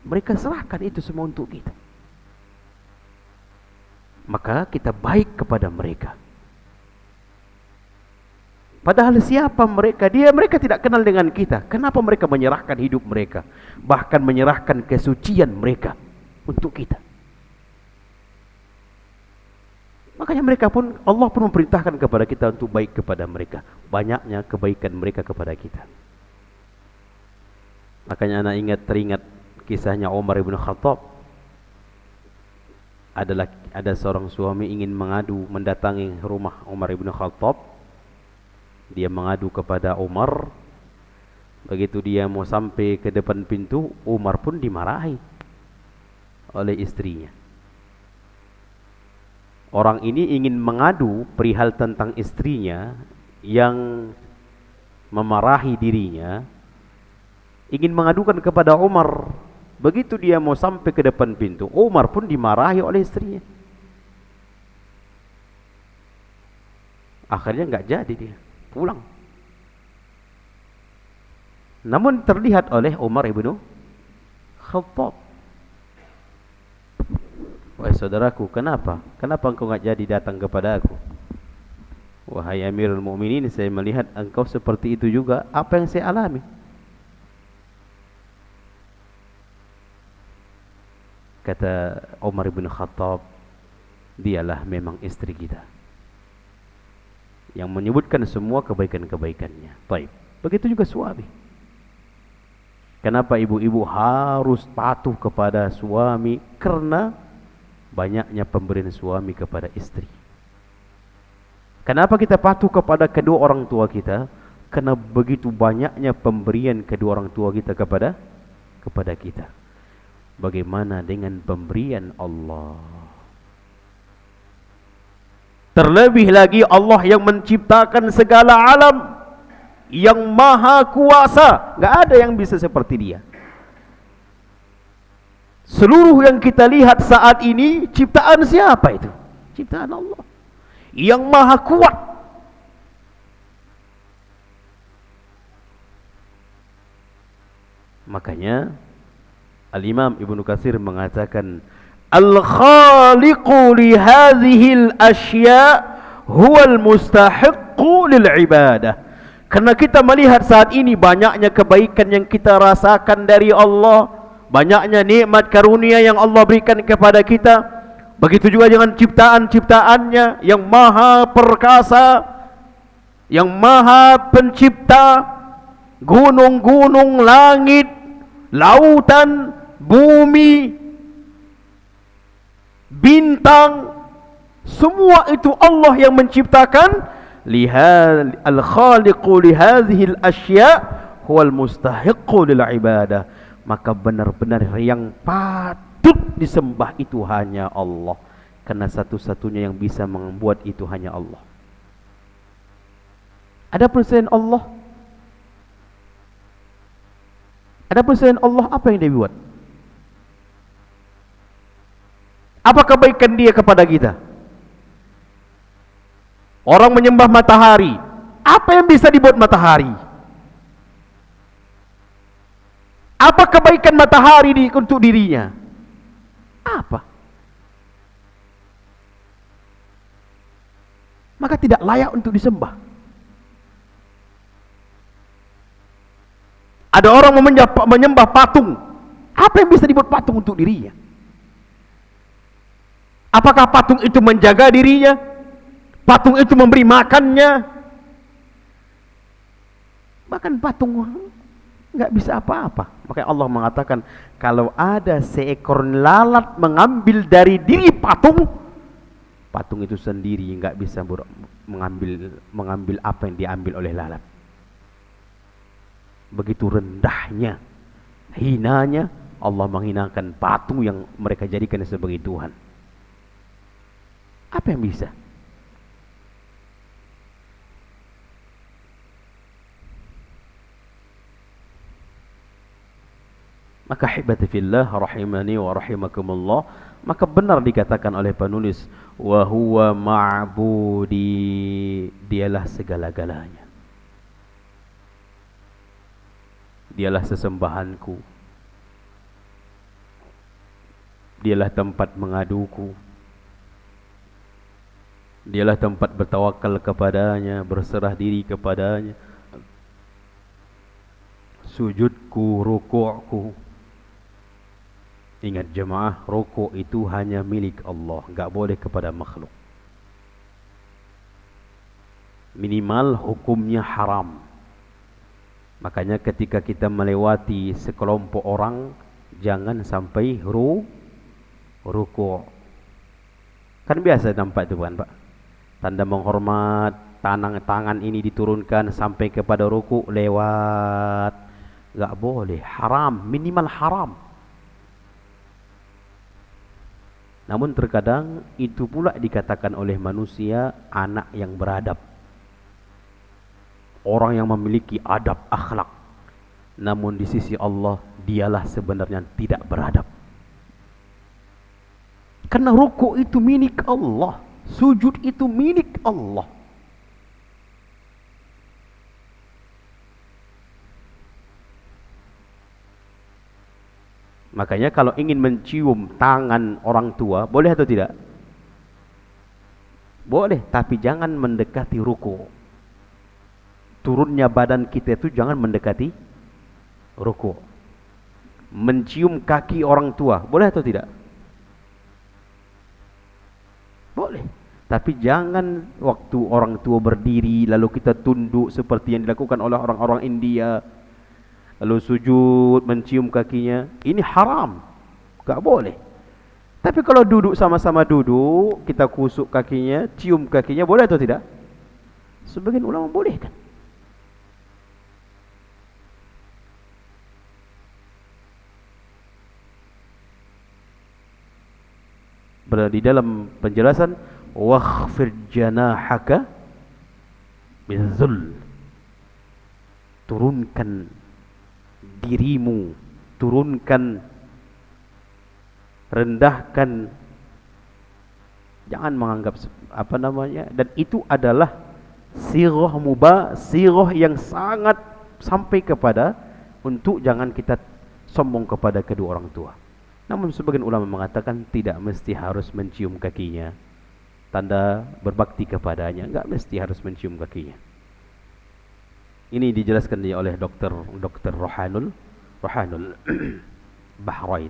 Mereka serahkan itu semua untuk kita. Maka kita baik kepada mereka. Padahal siapa mereka? Mereka tidak kenal dengan kita. Kenapa mereka menyerahkan hidup mereka, bahkan menyerahkan kesucian mereka untuk kita? Makanya mereka pun, Allah pun memerintahkan kepada kita untuk baik kepada mereka. Banyaknya kebaikan mereka kepada kita. Makanya anak teringat kisahnya Umar ibn Khattab. Ada seorang suami ingin mendatangi rumah Umar ibn Khattab. Dia mengadu kepada Umar. Begitu dia mau sampai ke depan pintu, Umar pun dimarahi oleh istrinya. Orang ini ingin mengadu perihal tentang istrinya yang memarahi dirinya, ingin mengadukan kepada Umar. Begitu dia mau sampai ke depan pintu, Umar pun dimarahi oleh istrinya. Akhirnya enggak jadi, dia pulang. Namun terlihat oleh Umar ibn Khattab, wahai saudaraku, kenapa engkau enggak jadi datang kepada aku? Wahai Amirul Mukminin, saya melihat engkau seperti itu juga. Apa yang saya alami? Kata Umar ibn Khattab, dialah memang istri kita yang menyebutkan semua kebaikan-kebaikannya. Baik. Begitu juga suami. Kenapa ibu-ibu harus patuh kepada suami? Karena banyaknya pemberian suami kepada istri. Kenapa kita patuh kepada kedua orang tua kita? Karena begitu banyaknya pemberian kedua orang tua kita kepada kita. Bagaimana dengan pemberian Allah? Terlebih lagi Allah yang menciptakan segala alam, yang maha kuasa, nggak ada yang bisa seperti Dia. Seluruh yang kita lihat saat ini ciptaan siapa itu? Ciptaan Allah yang maha kuat. Makanya Al-Imam Ibnu Katsir mengatakan, Al-khaliqu li hadhil asya' huwal mustahiqqu lil ibadah. Karena kita melihat saat ini banyaknya kebaikan yang kita rasakan dari Allah, banyaknya nikmat karunia yang Allah berikan kepada kita. Begitu juga dengan ciptaan-ciptaannya yang maha perkasa, yang maha pencipta, gunung-gunung, langit, lautan, bumi, bintang, semua itu Allah yang menciptakan. Al-khaliqu li hadhil asya' huwal mustahiqqu lil ibadah. Maka benar-benar yang patut disembah itu hanya Allah, karena satu-satunya yang bisa membuat itu hanya Allah. Adapun selain Allah, apa yang Dia buat? Apa kebaikan Dia kepada kita? Orang menyembah matahari, apa yang bisa dibuat matahari? Apa kebaikan matahari untuk dirinya? Apa? Maka tidak layak untuk disembah. Ada orang menyembah patung. Apa yang bisa dibuat patung untuk dirinya? Apakah patung itu menjaga dirinya? Patung itu memberi makannya? Bahkan patung nggak bisa apa-apa. Makanya Allah mengatakan, kalau ada seekor lalat mengambil dari diri patung, patung itu sendiri nggak bisa mengambil apa yang diambil oleh lalat. Begitu rendahnya, hinanya Allah menghinakan patung yang mereka jadikan sebagai Tuhan. Apa yang bisa? Maka hibati fillah rahimani wa rahimakumullah, maka benar dikatakan oleh penulis, wa huwa ma'budi, Dialah segala-galanya. Dialah sesembahanku. Dialah tempat mengaduku. Dialah tempat bertawakal kepadanya, berserah diri kepadanya. Sujudku, rukukku. Ingat jemaah, rukuk itu hanya milik Allah, enggak boleh kepada makhluk. Minimal hukumnya haram. Makanya ketika kita melewati sekelompok orang, jangan sampai rukuk. Kan biasa nampak itu kan Pak? Tanda menghormat, tangan ini diturunkan sampai kepada rukuk, lewat. Enggak boleh, haram, minimal haram. Namun terkadang itu pula dikatakan oleh manusia anak yang beradab, orang yang memiliki adab akhlak. Namun di sisi Allah, dialah sebenarnya tidak beradab. Karena rukuk itu milik Allah, sujud itu milik Allah. Makanya kalau ingin mencium tangan orang tua, boleh atau tidak? Boleh, tapi jangan mendekati ruku. Turunnya badan kita itu jangan mendekati ruku. Mencium kaki orang tua, boleh atau tidak? Boleh. Tapi jangan waktu orang tua berdiri lalu kita tunduk seperti yang dilakukan oleh orang-orang India, lalu sujud mencium kakinya. Ini haram, gak boleh. Tapi kalau duduk sama-sama duduk, kita kusuk kakinya, cium kakinya, boleh atau tidak? Sebagian ulama boleh kan. Di dalam penjelasan wakhfir janahaka bizul, turunkan dirimu, turunkan, rendahkan, jangan menganggap dan itu adalah sirah yang sangat sampai kepada untuk jangan kita sombong kepada kedua orang tua. Namun sebagian ulama mengatakan tidak mesti harus mencium kakinya, tanda berbakti kepadanya, enggak mesti harus mencium kakinya. Ini dijelaskan oleh Dr. Rohanul Bahrain.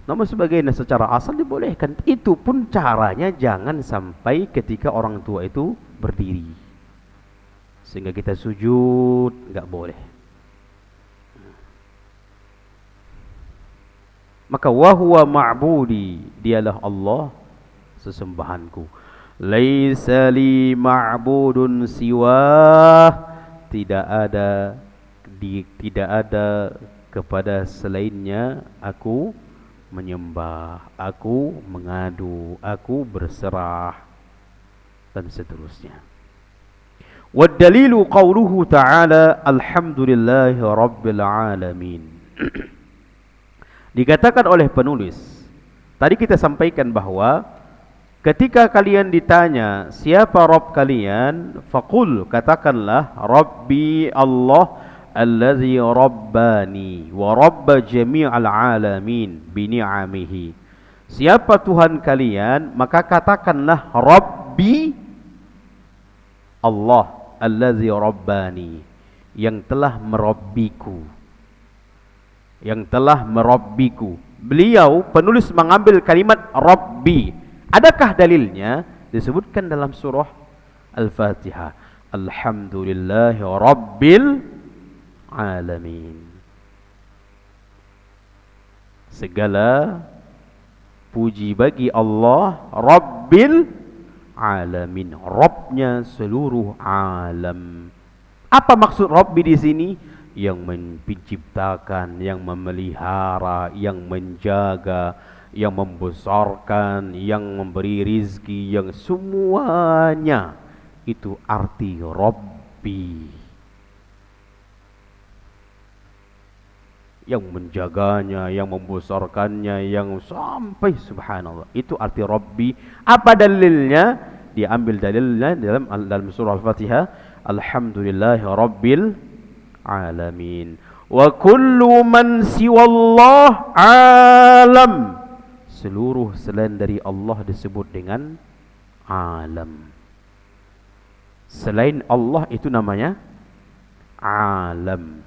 Namun sebagian secara asal dibolehkan. Itu pun caranya jangan sampai ketika orang tua itu berdiri, sehingga kita sujud, enggak boleh. Maka wahuwa ma'budi, dialah Allah sesembahanku. Laisa li ma'budun siwah, tidak ada kepada selainnya aku menyembah, aku mengadu, aku berserah, dan seterusnya. Wad dalilu qauluhu ta'ala alhamdulillahi rabbil alamin. Dikatakan oleh penulis, tadi kita sampaikan bahwa ketika kalian ditanya siapa Rabb kalian, faqul, katakanlah Rabbi Allah allazi rabbani wa rabba jami'al alamin bi ni'amihi. Siapa Tuhan kalian, maka katakanlah Rabbi Allah allazi rabbani, yang telah merabbiku, yang telah merabbiku. Beliau penulis mengambil kalimat Rabbi. Adakah dalilnya? Disebutkan dalam surah Al-Fatihah, alhamdulillahi rabbil alamin. Segala puji bagi Allah Rabbil alamin, Rabbnya seluruh alam. Apa maksud Rabbi di sini? Yang menciptakan, yang memelihara, yang menjaga, yang membesarkan, yang memberi rizki, yang semuanya itu arti Rabbi. Yang menjaganya, yang membesarkannya, yang sampai subhanallah, itu arti Rabbi. Apa dalilnya? Diambil dalilnya dalam surah Al-Fatihah, alhamdulillahi rabbil alamin. Wa kullu man siwallah alam. Seluruh selain dari Allah disebut dengan alam. Selain Allah itu namanya alam.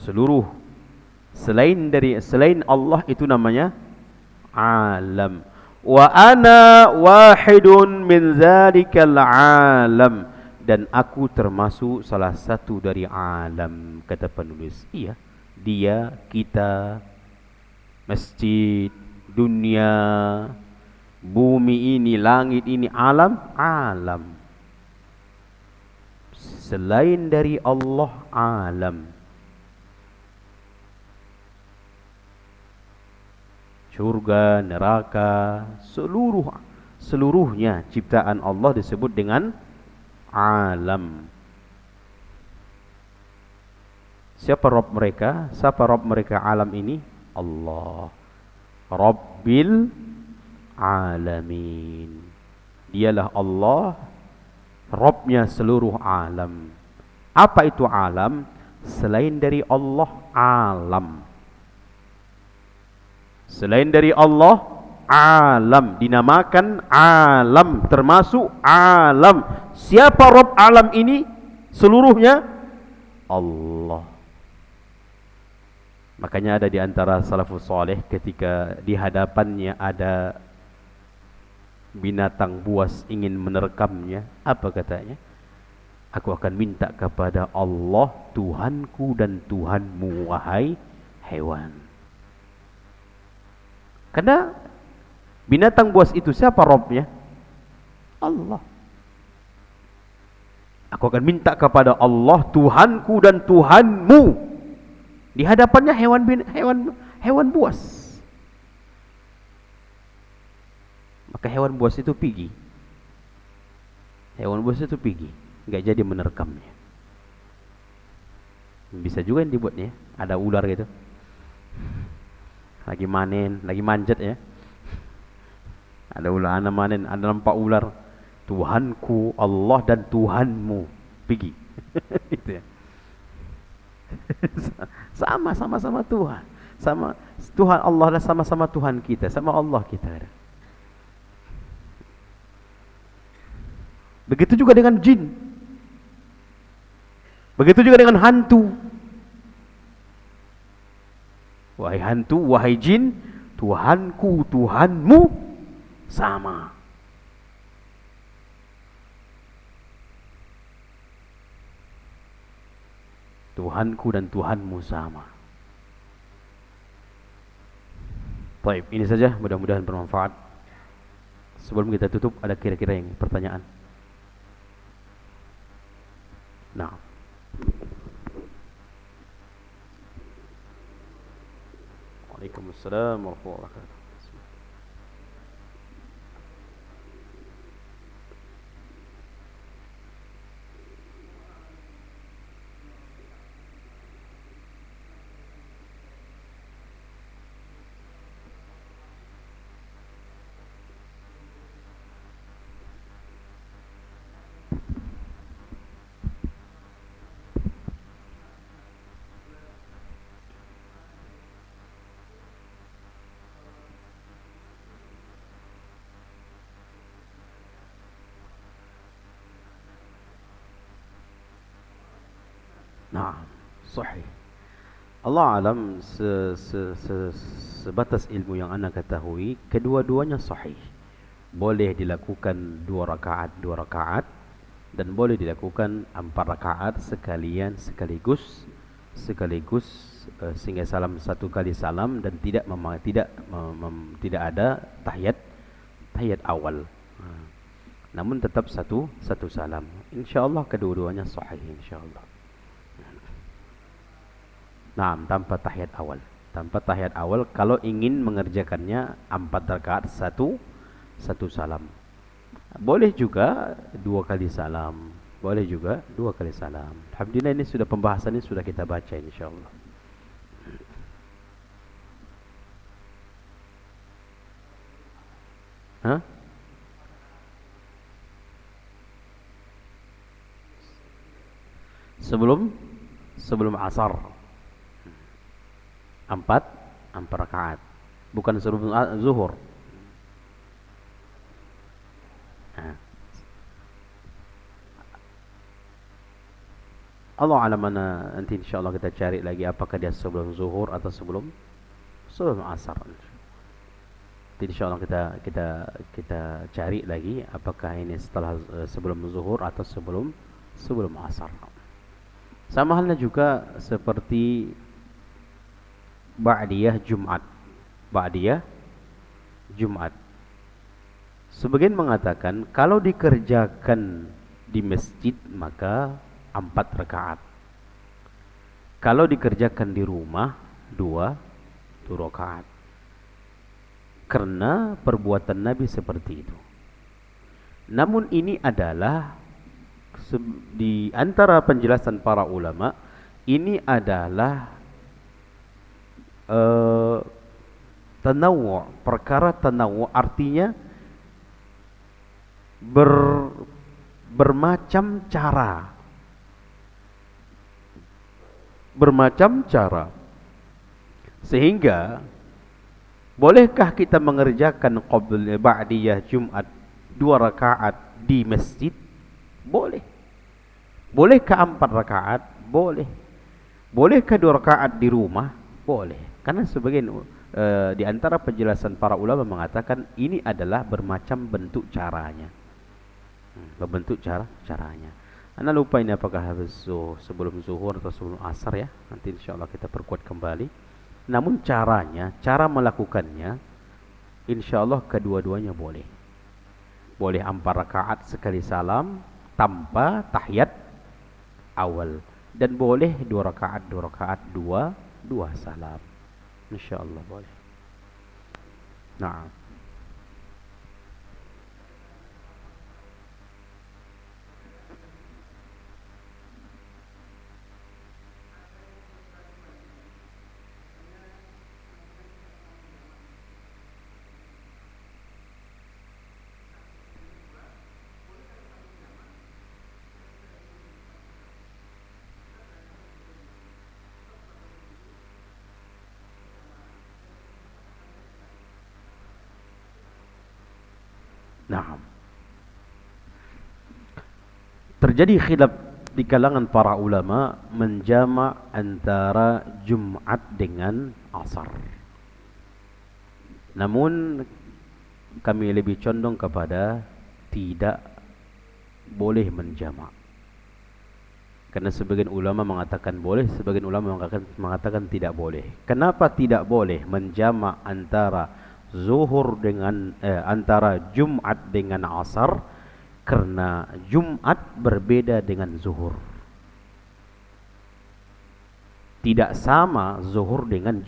Seluruh selain Allah itu namanya alam. Wa ana wahidun min zalikal alam, dan aku termasuk salah satu dari alam, kata penulis. Iya, dia, kita, masjid, dunia, bumi ini, langit ini, alam. Selain dari Allah, alam. Surga, neraka, seluruhnya ciptaan Allah disebut dengan alam. Siapa Rabb mereka? Siapa Rabb mereka alam ini? Allah, Rabbil alamin. Dialah Allah, Rabbnya seluruh alam. Apa itu alam? Selain dari Allah, alam. Selain dari Allah, alam, dinamakan alam, termasuk alam. Siapa Rabb alam ini? Seluruhnya Allah. Makanya ada di antara salafus saleh, ketika di hadapannya ada binatang buas ingin menerkamnya, apa katanya? Aku akan minta kepada Allah, Tuhanku dan Tuhanmu, wahai hewan. Karena binatang buas itu siapa Rabbnya? Allah. Aku akan minta kepada Allah, Tuhanku dan Tuhanmu. Di hadapannya Hewan buas. Maka hewan buas itu pergi. Hewan buas itu pergi, nggak jadi menerkamnya. Bisa juga yang dibuatnya, ada ular gitu. Lagi manen, lagi manjat ya. Ada ular, anak manen, ada nampak ular. Tuhanku Allah dan Tuhanmu, pergi. Gitu ya. Sama Tuhan. Sama Tuhan Allah dan sama-sama Tuhan kita, sama Allah kita. Begitu juga dengan jin. Begitu juga dengan hantu. Wahai hantu, wahai jin, Tuhanku, Tuhanmu sama. Tuhanku dan Tuhanmu sama. Baik, ini saja, mudah-mudahan bermanfaat. Sebelum kita tutup, ada kira-kira yang pertanyaan? Nah. Waalaikumsalam warahmatullahi wabarakatuh. Nah, sahih. Allah alam sebatas ilmu yang anda ketahui, kedua-duanya sahih. Boleh dilakukan 2 rakaat dan boleh dilakukan 4 rakaat sekaligus sehingga salam 1 kali salam dan tidak ada tahiyat awal. Namun tetap satu salam. Insyaallah kedua-duanya sahih insyaallah. Nah, tanpa tahiyat awal. Tanpa tahiyat awal kalau ingin mengerjakannya 4 rakaat satu salam. Boleh juga 2 kali salam. Boleh juga 2 kali salam. Alhamdulillah ini sudah pembahasannya sudah kita baca insyaallah. Hah? Sebelum asar. 4 rakaat. Bukan sebelum zuhur. Allah alam, mana nanti insyaallah kita cari lagi apakah dia sebelum zuhur atau sebelum asar. Nanti insyaallah kita cari lagi apakah ini setelah sebelum zuhur atau sebelum asar. Sama halnya juga seperti Ba'diyah Jumat. Sebagian mengatakan kalau dikerjakan di masjid maka 4 rakaat. Kalau dikerjakan di rumah 2 rakaat. Karena perbuatan Nabi seperti itu. Namun ini adalah di antara penjelasan para ulama, ini adalah tanawu', perkara tanawu' artinya bermacam cara. Sehingga bolehkah kita mengerjakan ba'diyah Jumat 2 rakaat di masjid? Boleh. Bolehkah 4 rakaat? Boleh. Bolehkah 2 rakaat di rumah? Boleh. Karena sebagian di antara penjelasan para ulama mengatakan ini adalah bermacam bentuk caranya. Berbentuk caranya. Anda lupa ini apakah habis sebelum zuhur atau sebelum asar ya. Nanti insyaallah kita perkuat kembali. Namun cara melakukannya insyaallah kedua-duanya boleh. Boleh 4 rakaat sekali salam tanpa tahiyat awal dan boleh 2 rakaat 2 salam. Insyaallah boleh. Nah, nah. Terjadi khilaf di kalangan para ulama menjama antara Jumat dengan Asar. Namun kami lebih condong kepada tidak boleh menjama. Karena sebagian ulama mengatakan boleh, sebagian ulama mengatakan tidak boleh. Kenapa tidak boleh menjama antara zuhur dengan antara Jumat dengan Asar? Karena Jumat berbeda dengan zuhur. Tidak sama zuhur dengan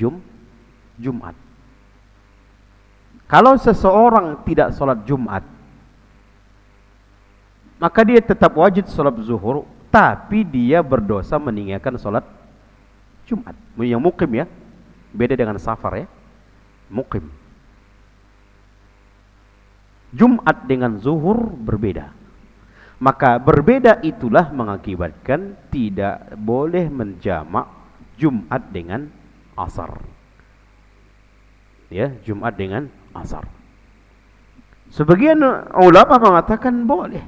Jumat. Kalau seseorang tidak sholat Jumat, maka dia tetap wajib sholat zuhur, tapi dia berdosa meninggalkan sholat Jumat. Yang mukim ya, beda dengan safar ya, mukim. Jumat dengan zuhur berbeda. Maka berbeda itulah mengakibatkan tidak boleh menjamak Jumat dengan Asar. Ya, Jumat dengan Asar. Sebagian ulama mengatakan boleh.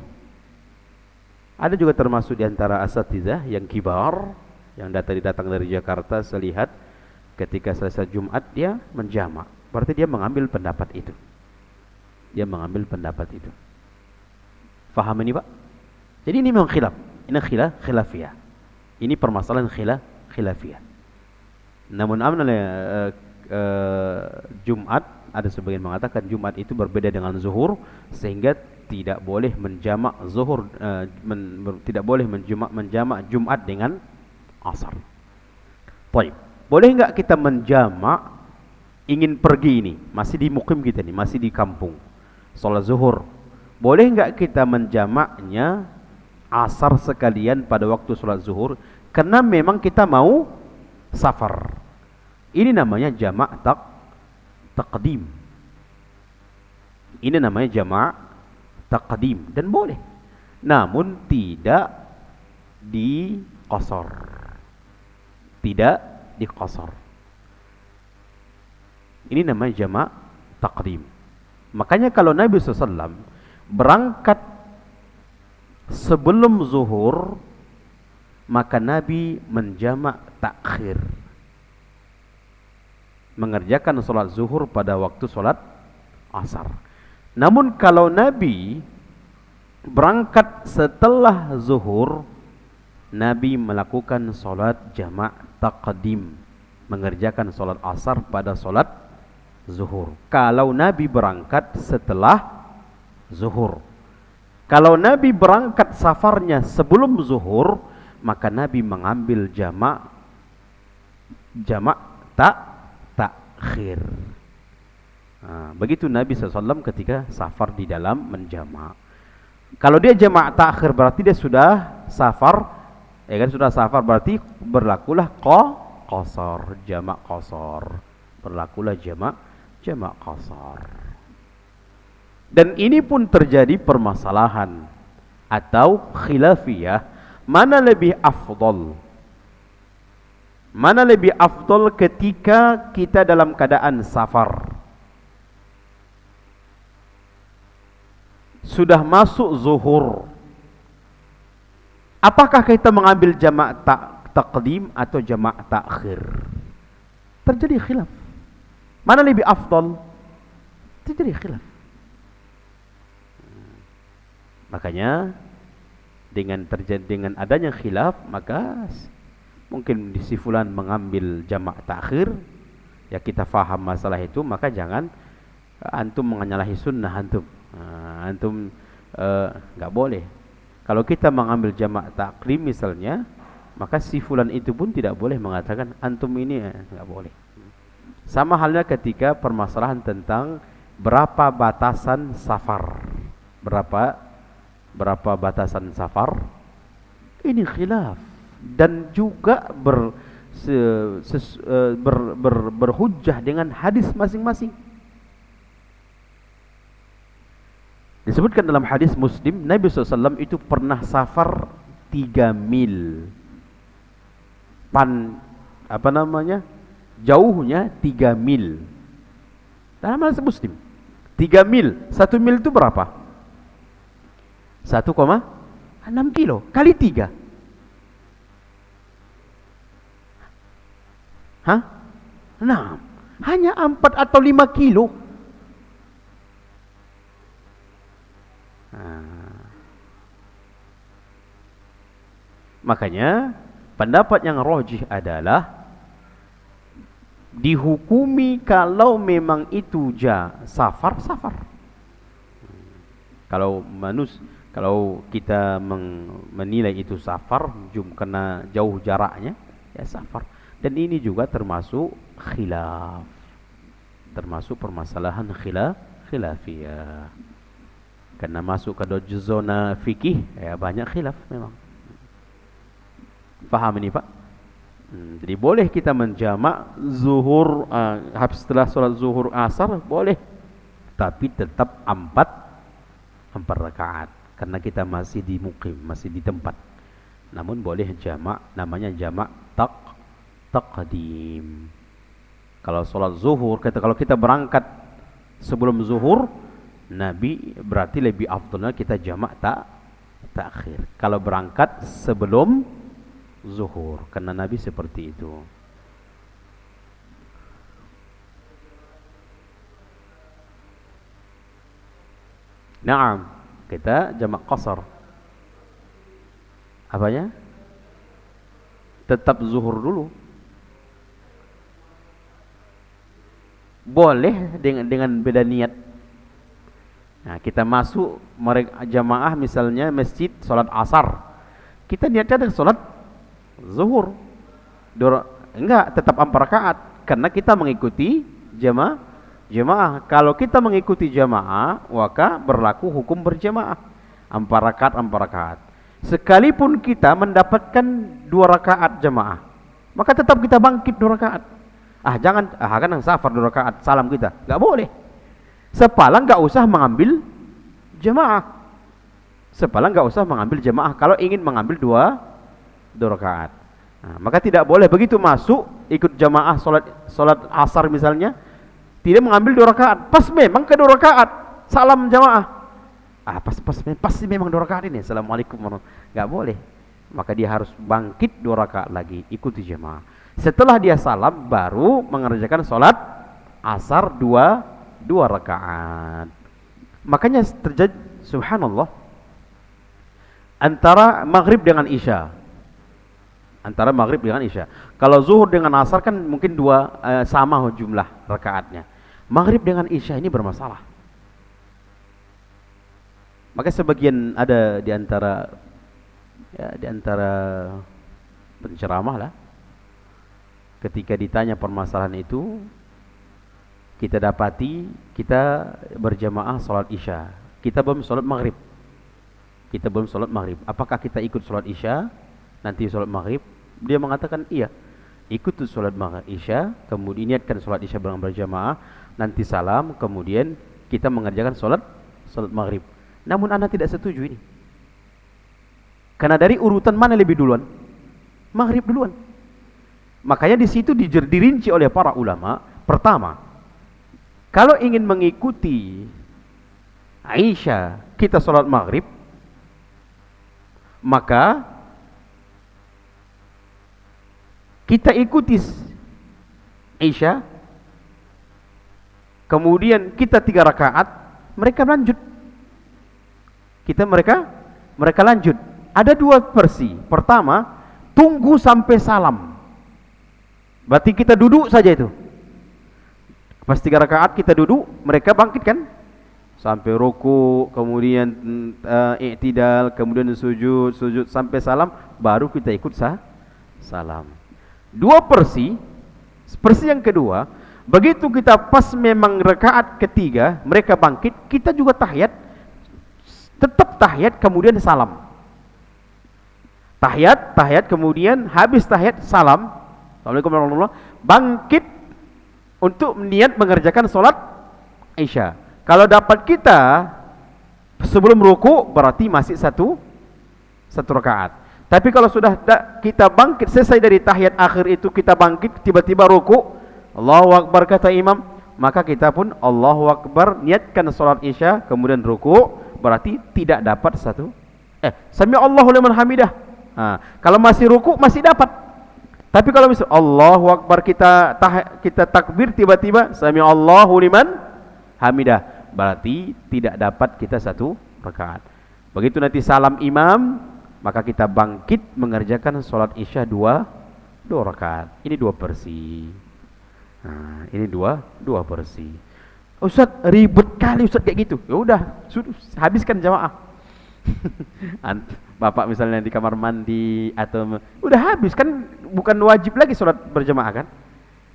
Ada juga termasuk di antara asatidzah yang kibar yang datang dari Jakarta, saya lihat ketika selesai Jumat dia menjamak. Berarti dia mengambil pendapat itu. Dia mengambil pendapat itu. Faham ini Pak? Jadi ini memang khilaf. Ini khilafiyah. Ini permasalahan khilafiyah. Namun Jumat, ada sebagian mengatakan Jumat itu berbeda dengan zuhur, sehingga tidak boleh menjamak zuhur, tidak boleh menjamak Jumat dengan Asar. Baik. Boleh enggak kita menjamak ingin pergi ini, masih di mukim kita nih, masih di kampung. Salat zuhur. Boleh enggak kita menjamaknya Asar sekalian pada waktu salat zuhur? Karena memang kita mau safar. Ini namanya jamak taqdim. Ini namanya jamak taqdim dan boleh. Namun tidak diqasar. Tidak diqasar. Ini namanya jamak taqdim. Makanya kalau Nabi SAW berangkat sebelum zuhur, maka Nabi menjamak takhir, mengerjakan solat zuhur pada waktu solat asar. Namun kalau Nabi berangkat setelah zuhur, Nabi melakukan solat jamak taqdim, mengerjakan solat asar pada solat zuhur. Kalau Nabi berangkat setelah zuhur. Kalau Nabi berangkat safarnya sebelum zuhur, maka Nabi mengambil jamak takhir. Begitu Nabi SAW ketika safar di dalam menjamak. Kalau dia jamak takhir berarti dia sudah safar, ya kan, sudah safar berarti berlakulah qasar, jamak qasar. Berlakulah jamak qasar. Dan ini pun terjadi permasalahan atau khilafiyah, mana lebih afdal? Mana lebih afdal ketika kita dalam keadaan safar? Sudah masuk zuhur. Apakah kita mengambil jamak taqdim atau jamak takhir? Terjadi khilaf. Mana lebih afdal? Terjadi khilaf. Makanya dengan adanya khilaf, maka mungkin si fulan mengambil jamak takhir, ya kita faham masalah itu, maka jangan antum menyalahi sunnah antum. Antum enggak boleh. Kalau kita mengambil jamak takdim misalnya, maka si fulan itu pun tidak boleh mengatakan antum ini enggak boleh. Sama halnya ketika permasalahan tentang berapa batasan safar. Berapa batasan safar? Ini khilaf dan juga berhujjah dengan hadis masing-masing. Disebutkan dalam hadis Muslim, Nabi SAW itu pernah safar 3 mil. Jauhnya 3 mil. Dalam hadis Muslim 3 mil, 1 mil itu berapa? 1,6 kilo kali 3. Hah? Nah, hanya 4 atau 5 kilo. Makanya pendapat yang rajih adalah dihukumi kalau memang itu safar. Kalau kita menilai itu safar karena jauh jaraknya, ya safar. Dan ini juga termasuk khilaf, termasuk permasalahan khilafiyah. Karena masuk ke zona fikih, ya banyak khilaf memang. Paham ini Pak? Jadi boleh kita menjamak zuhur setelah sholat zuhur asar boleh, tapi tetap 4 rakaat karena kita masih di mukim, masih di tempat. Namun boleh jamak, namanya jamak taqdim. Kalau sholat zuhur, kalau kita berangkat sebelum zuhur, Nabi berarti lebih afdalnya kita jamak takhir. Kalau berangkat sebelum zuhur, karena Nabi seperti itu. Naam, kita jamak qasar. Apanya? Tetap zuhur dulu. Boleh dengan beda niat. Nah, kita masuk jamaah misalnya masjid salat asar. Kita niatnya ada salat zuhur. Enggak, tetap 4 rakaat karena kita mengikuti jamaah. Kalau kita mengikuti jamaah, maka berlaku hukum berjamaah. 4 rakaat. Sekalipun kita mendapatkan 2 rakaat jamaah, maka tetap kita bangkit 2 rakaat. Jangan kan safar 2 rakaat salam kita. Enggak boleh. Sepalang enggak usah mengambil jamaah. Kalau ingin mengambil 2 rakaat. Nah, maka tidak boleh begitu masuk ikut jamaah salat asar misalnya, tidak mengambil 2 rakaat. Pas memang ke 2 rakaat salam jamaah. Pasti memang 2 rakaat ini. Assalamualaikum warahmatullahi. Enggak boleh. Maka dia harus bangkit 2 rakaat lagi, ikuti jamaah. Setelah dia salam baru mengerjakan salat asar 2 rakaat. Makanya terjadi subhanallah antara maghrib dengan isya. Kalau zuhur dengan asar kan mungkin sama jumlah rakaatnya. Maghrib dengan isya ini bermasalah. Maka sebagian ada di antara penceramah lah, ketika ditanya permasalahan itu, kita dapati kita berjamaah salat isya, kita belum salat maghrib. Apakah kita ikut salat isya nanti salat maghrib? Dia mengatakan iya, ikut salat maghrib isya, kemudian niatkan salat isya berjamaah, nanti salam, kemudian kita mengerjakan salat maghrib. Namun Anda tidak setuju ini, karena dari urutan mana lebih duluan? Maghrib duluan. Makanya di situ dirinci oleh para ulama. Pertama, kalau ingin mengikuti Aisyah kita salat maghrib, maka kita ikuti Aisyah, kemudian kita 3 rakaat, mereka lanjut. Mereka lanjut. Ada 2 versi. Pertama, tunggu sampai salam. Berarti kita duduk saja itu. Pas 3 rakaat kita duduk, mereka bangkit kan? Sampai ruku, kemudian i'tidal, kemudian sujud sampai salam, baru kita ikut salam. 2 versi. Versi yang kedua, Begitu kita pas memang rakaat ketiga, mereka bangkit, kita juga tahiyat, tetap tahiyat kemudian salam. Tahiyat kemudian habis tahiyat salam. Assalamualaikum warahmatullahi wabarakatuh. Bangkit untuk niat mengerjakan sholat Isya. Kalau dapat kita sebelum ruku berarti masih satu rakaat. Tapi kalau sudah kita bangkit selesai dari tahiyat akhir itu, kita bangkit tiba-tiba ruku, Allahu Akbar kata imam, maka kita pun Allahu Akbar niatkan sholat Isya kemudian ruku, berarti tidak dapat sami Allahu liman hamidah. Kalau masih ruku masih dapat. Tapi kalau misal Allahu Akbar kita takbir tiba-tiba sami Allahu liman hamidah, berarti tidak dapat kita satu rakaat. Begitu nanti salam imam, maka kita bangkit mengerjakan sholat Isya dua rakaat. Ini 2 versi. Ini dua versi. Ustaz ribet kali Ustaz kayak gitu. Ya udah, habiskan jamaah. Bapak misalnya di kamar mandi atau udah habis kan, bukan wajib lagi sholat berjamaah kan.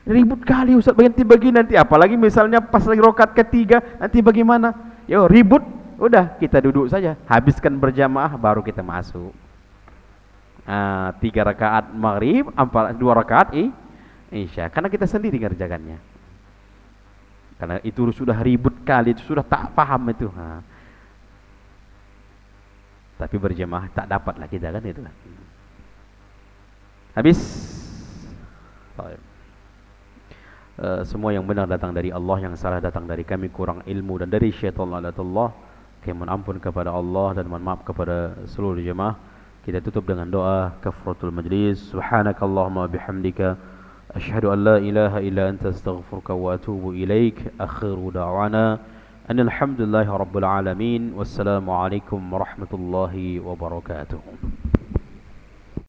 Ribut kali Ustaz bagi nanti, apalagi misalnya pas lagi rakaat ketiga nanti bagaimana? Yo ribut, udah kita duduk saja, habiskan berjamaah baru kita masuk. 3 rakaat maghrib, 2 rakaat Isya, karena kita sendiri ngerjakannya. Karena itu sudah ribut kali, itu sudah tak paham itu. Tapi berjamaah tak dapat lah kita kan, itu lah. Habis. Semua yang benar datang dari Allah, yang salah datang dari kami, kurang ilmu dan dari syaitan la'natullah. Kami mohon ampun kepada Allah dan mohon maaf kepada seluruh jemaah. Kita tutup dengan doa kafaratul majlis. Subhanakallahumma bihamdika asyhadu an la ilaha illa anta astaghfiruka wa atubu ilaik. Akhiru da'wana alhamdulillahi rabbil alamin. Wassalamu alaikum warahmatullahi wabarakatuh.